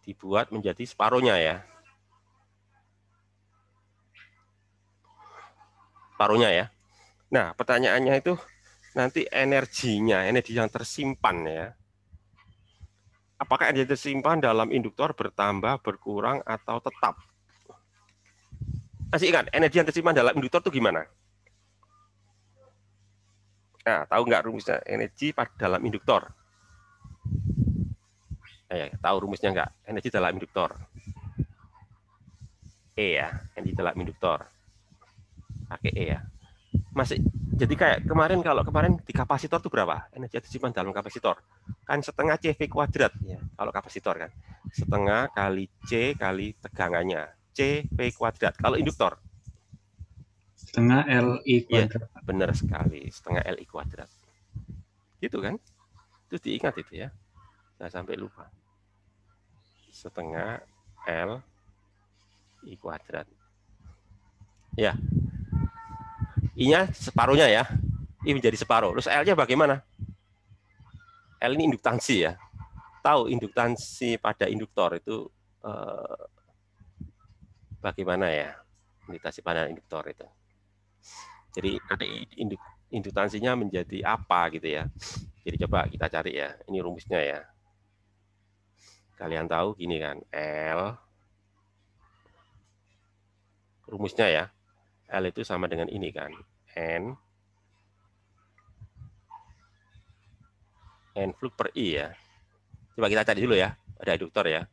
dibuat menjadi separuhnya ya. Separuhnya ya. Nah, pertanyaannya itu nanti energinya, energi yang tersimpan ya. Apakah energi tersimpan dalam induktor bertambah, berkurang, atau tetap? Masih ingat, energi yang tersimpan dalam induktor itu gimana? Nah, tahu nggak rumusnya energi pada dalam induktor? Tahu rumusnya nggak? Energi dalam induktor. E ya, energi dalam induktor. Pakai E ya. Masih, jadi kayak kalau kemarin di kapasitor itu berapa? Energi yang tersimpan dalam kapasitor. Kan setengah CV kuadrat ya, kalau kapasitor kan. Setengah kali C kali tegangannya. CV kuadrat. Kalau induktor? Setengah LI kuadrat. Ya, benar sekali. Setengah LI kuadrat. Gitu kan? Itu diingat itu ya. Saya sampai lupa. Setengah L I kuadrat. Ya. I-nya separuhnya ya. I menjadi separuh. Terus L-nya bagaimana? L ini induktansi ya. Tahu induktansi pada induktor itu bagaimana ya? Induktansi pada induktor itu. Jadi nanti induktansinya menjadi apa gitu ya. Jadi coba kita cari ya. Ini rumusnya ya. Kalian tahu gini kan. L. Rumusnya ya. L itu sama dengan ini kan. N flux per I ya. Coba kita cari dulu ya. Ada induktor ya.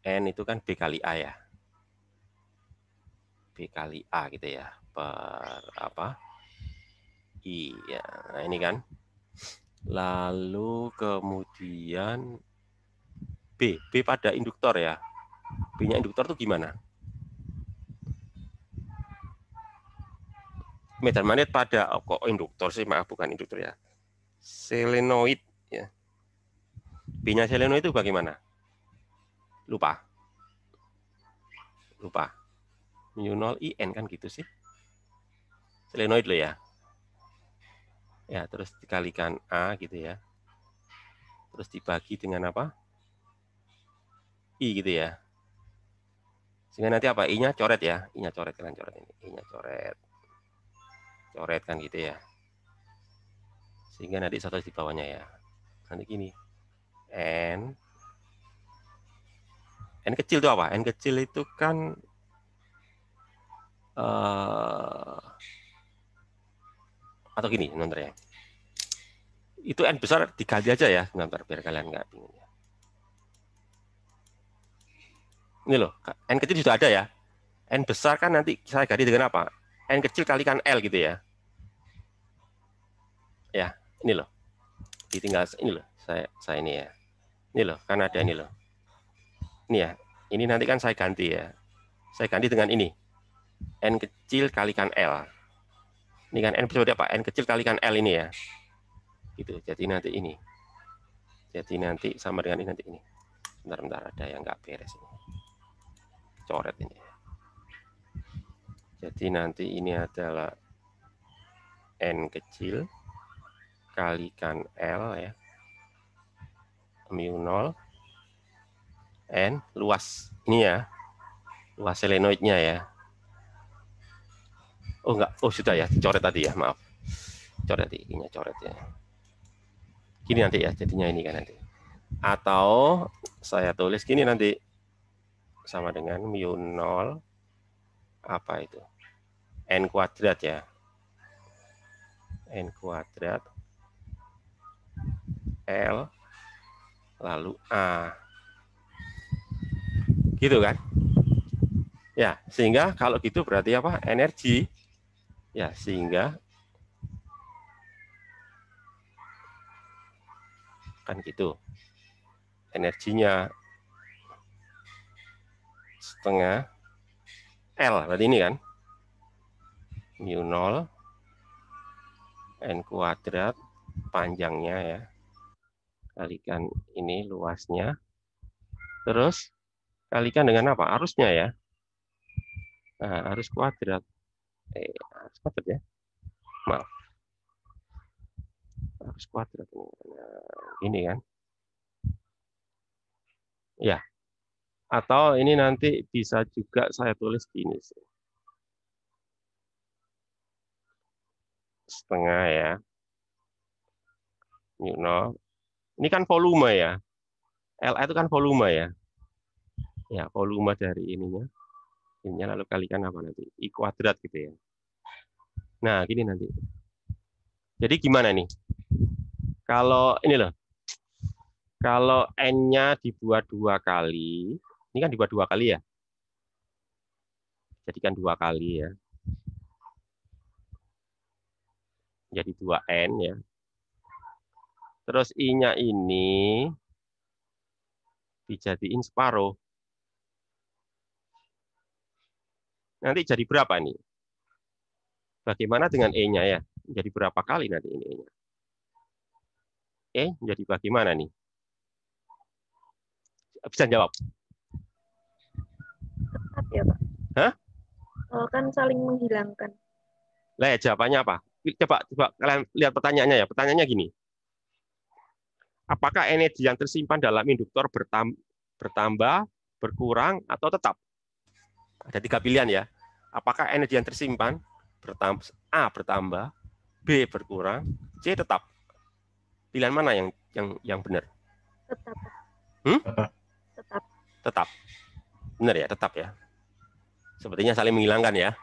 N itu kan B kali A ya. B kali A gitu ya. Per apa? I ya. Nah, ini kan. Lalu kemudian B pada induktor ya. B-nya induktor itu gimana? Medan magnet pada kok induktor sih, maaf bukan induktor ya. Selenoid ya. B-nya selenoid itu bagaimana? Lupa. Mu0 IN kan gitu sih. Selenoid lo ya. Ya, terus dikalikan A gitu ya. Terus dibagi dengan apa? I gitu ya. Sehingga nanti apa? I-nya coret ya. I-nya coret, kalian coret ini. I-nya coret. Coret kan gitu ya. Sehingga nanti satu di bawahnya ya. Nanti gini. N kecil itu apa? N kecil itu kan atau gini sebenarnya. Itu N besar diganti aja ya, sebentar biar kalian nggak bingung. Ini loh, N kecil sudah ada ya. N besar kan nanti saya ganti dengan apa? N kecil kalikan L gitu ya. Ya, ini loh. Ditinggal ini loh, saya ini ya. Ini loh, kan ada ini loh. Ini ya, ini nanti kan saya ganti ya. Saya ganti dengan ini. N kecil kalikan L. Ini kan N seperti apa? N kecil kalikan L ini ya. Gitu. Jadi nanti ini. Jadi nanti sama dengan ini nanti ini. Bentar ada yang nggak beres ini. Coret ini. Jadi nanti ini adalah N kecil kalikan L ya. Mu0 N luas ini ya. Luas selenoidnya ya. Oh enggak, oh sudah ya, coret tadi ya, maaf. Coret ini coret ya. Gini nanti ya, jadinya ini kan nanti. Atau saya tulis gini nanti sama dengan mu0 apa itu? N kuadrat ya. N kuadrat L lalu A. Gitu kan? Ya, sehingga kalau gitu berarti apa? Energi. Ya, sehingga kan gitu. Energinya setengah L, berarti ini kan. mu0 N kuadrat panjangnya ya. Kalikan ini luasnya. Terus kalikan dengan apa? Arusnya ya. Nah, arus kuadrat. Arus kuadrat ya. Maaf. Arus kuadrat ini kan. Ya. Atau ini nanti bisa juga saya tulis gini sih. Setengah ya. mu0. Ini kan volume ya. LA itu kan volume ya. Ya, volume dari ininya. Ininya lalu kalikan apa nanti? I kuadrat gitu ya. Nah, gini nanti. Jadi gimana nih? Kalau ini loh. Kalau N-nya dibuat 2 kali, ini kan dibuat 2 kali ya. Jadikan 2 kali ya. Jadi 2N ya. Terus I-nya ini dijadiin separuh. Nanti jadi berapa nih? Bagaimana dengan E-nya ya? Jadi berapa kali nanti ini E-nya? E jadi bagaimana nih? Bisa jawab? Tetap ya, Pak. Hah? Kan saling menghilangkan. Lah ya, jawabannya apa? Coba kalian lihat pertanyaannya ya. Pertanyaannya gini. Apakah energi yang tersimpan dalam induktor bertambah, berkurang, atau tetap? Ada 3 pilihan ya. Apakah energi yang tersimpan A bertambah, B berkurang, C tetap? Pilihan mana yang benar? Tetap. Tetap. Tetap. Benar ya, tetap ya. Sepertinya saling menghilangkan ya.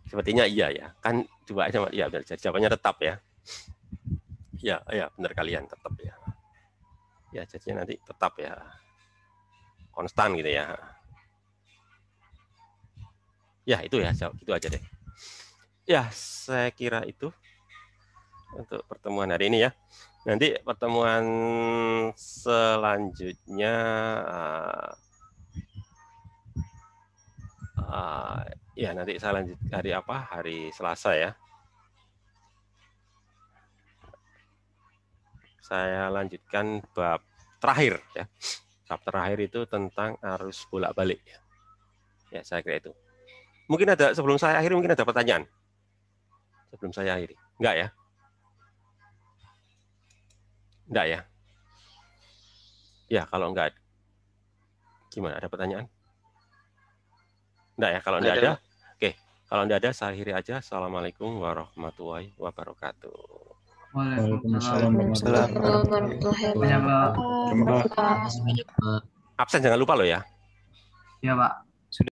Sepertinya iya ya. Kan dua aja ya, benar. Jadi jawabannya tetap ya. Ya, benar kalian tetap ya. Ya, jadinya nanti tetap ya. Konstan gitu ya. Ya, itu ya, itu aja deh. Ya, saya kira itu untuk pertemuan hari ini ya. Nanti pertemuan selanjutnya ya nanti saya lanjut hari apa? Hari Selasa ya. Saya lanjutkan bab terakhir ya. Bab terakhir itu tentang arus bolak-balik ya. Ya, saya kira itu. Mungkin ada sebelum saya akhiri mungkin ada pertanyaan. Sebelum saya akhiri. Enggak ya? Enggak ya? Ya, kalau enggak gimana? Ada pertanyaan? Enggak ya? Kalau enggak ada? Oke. Kalau enggak ada saya akhiri aja. Assalamualaikum warahmatullahi wabarakatuh. Waalaikumsalam warahmatullahi wabarakatuh. Absen jangan lupa loh ya. Ya, Pak.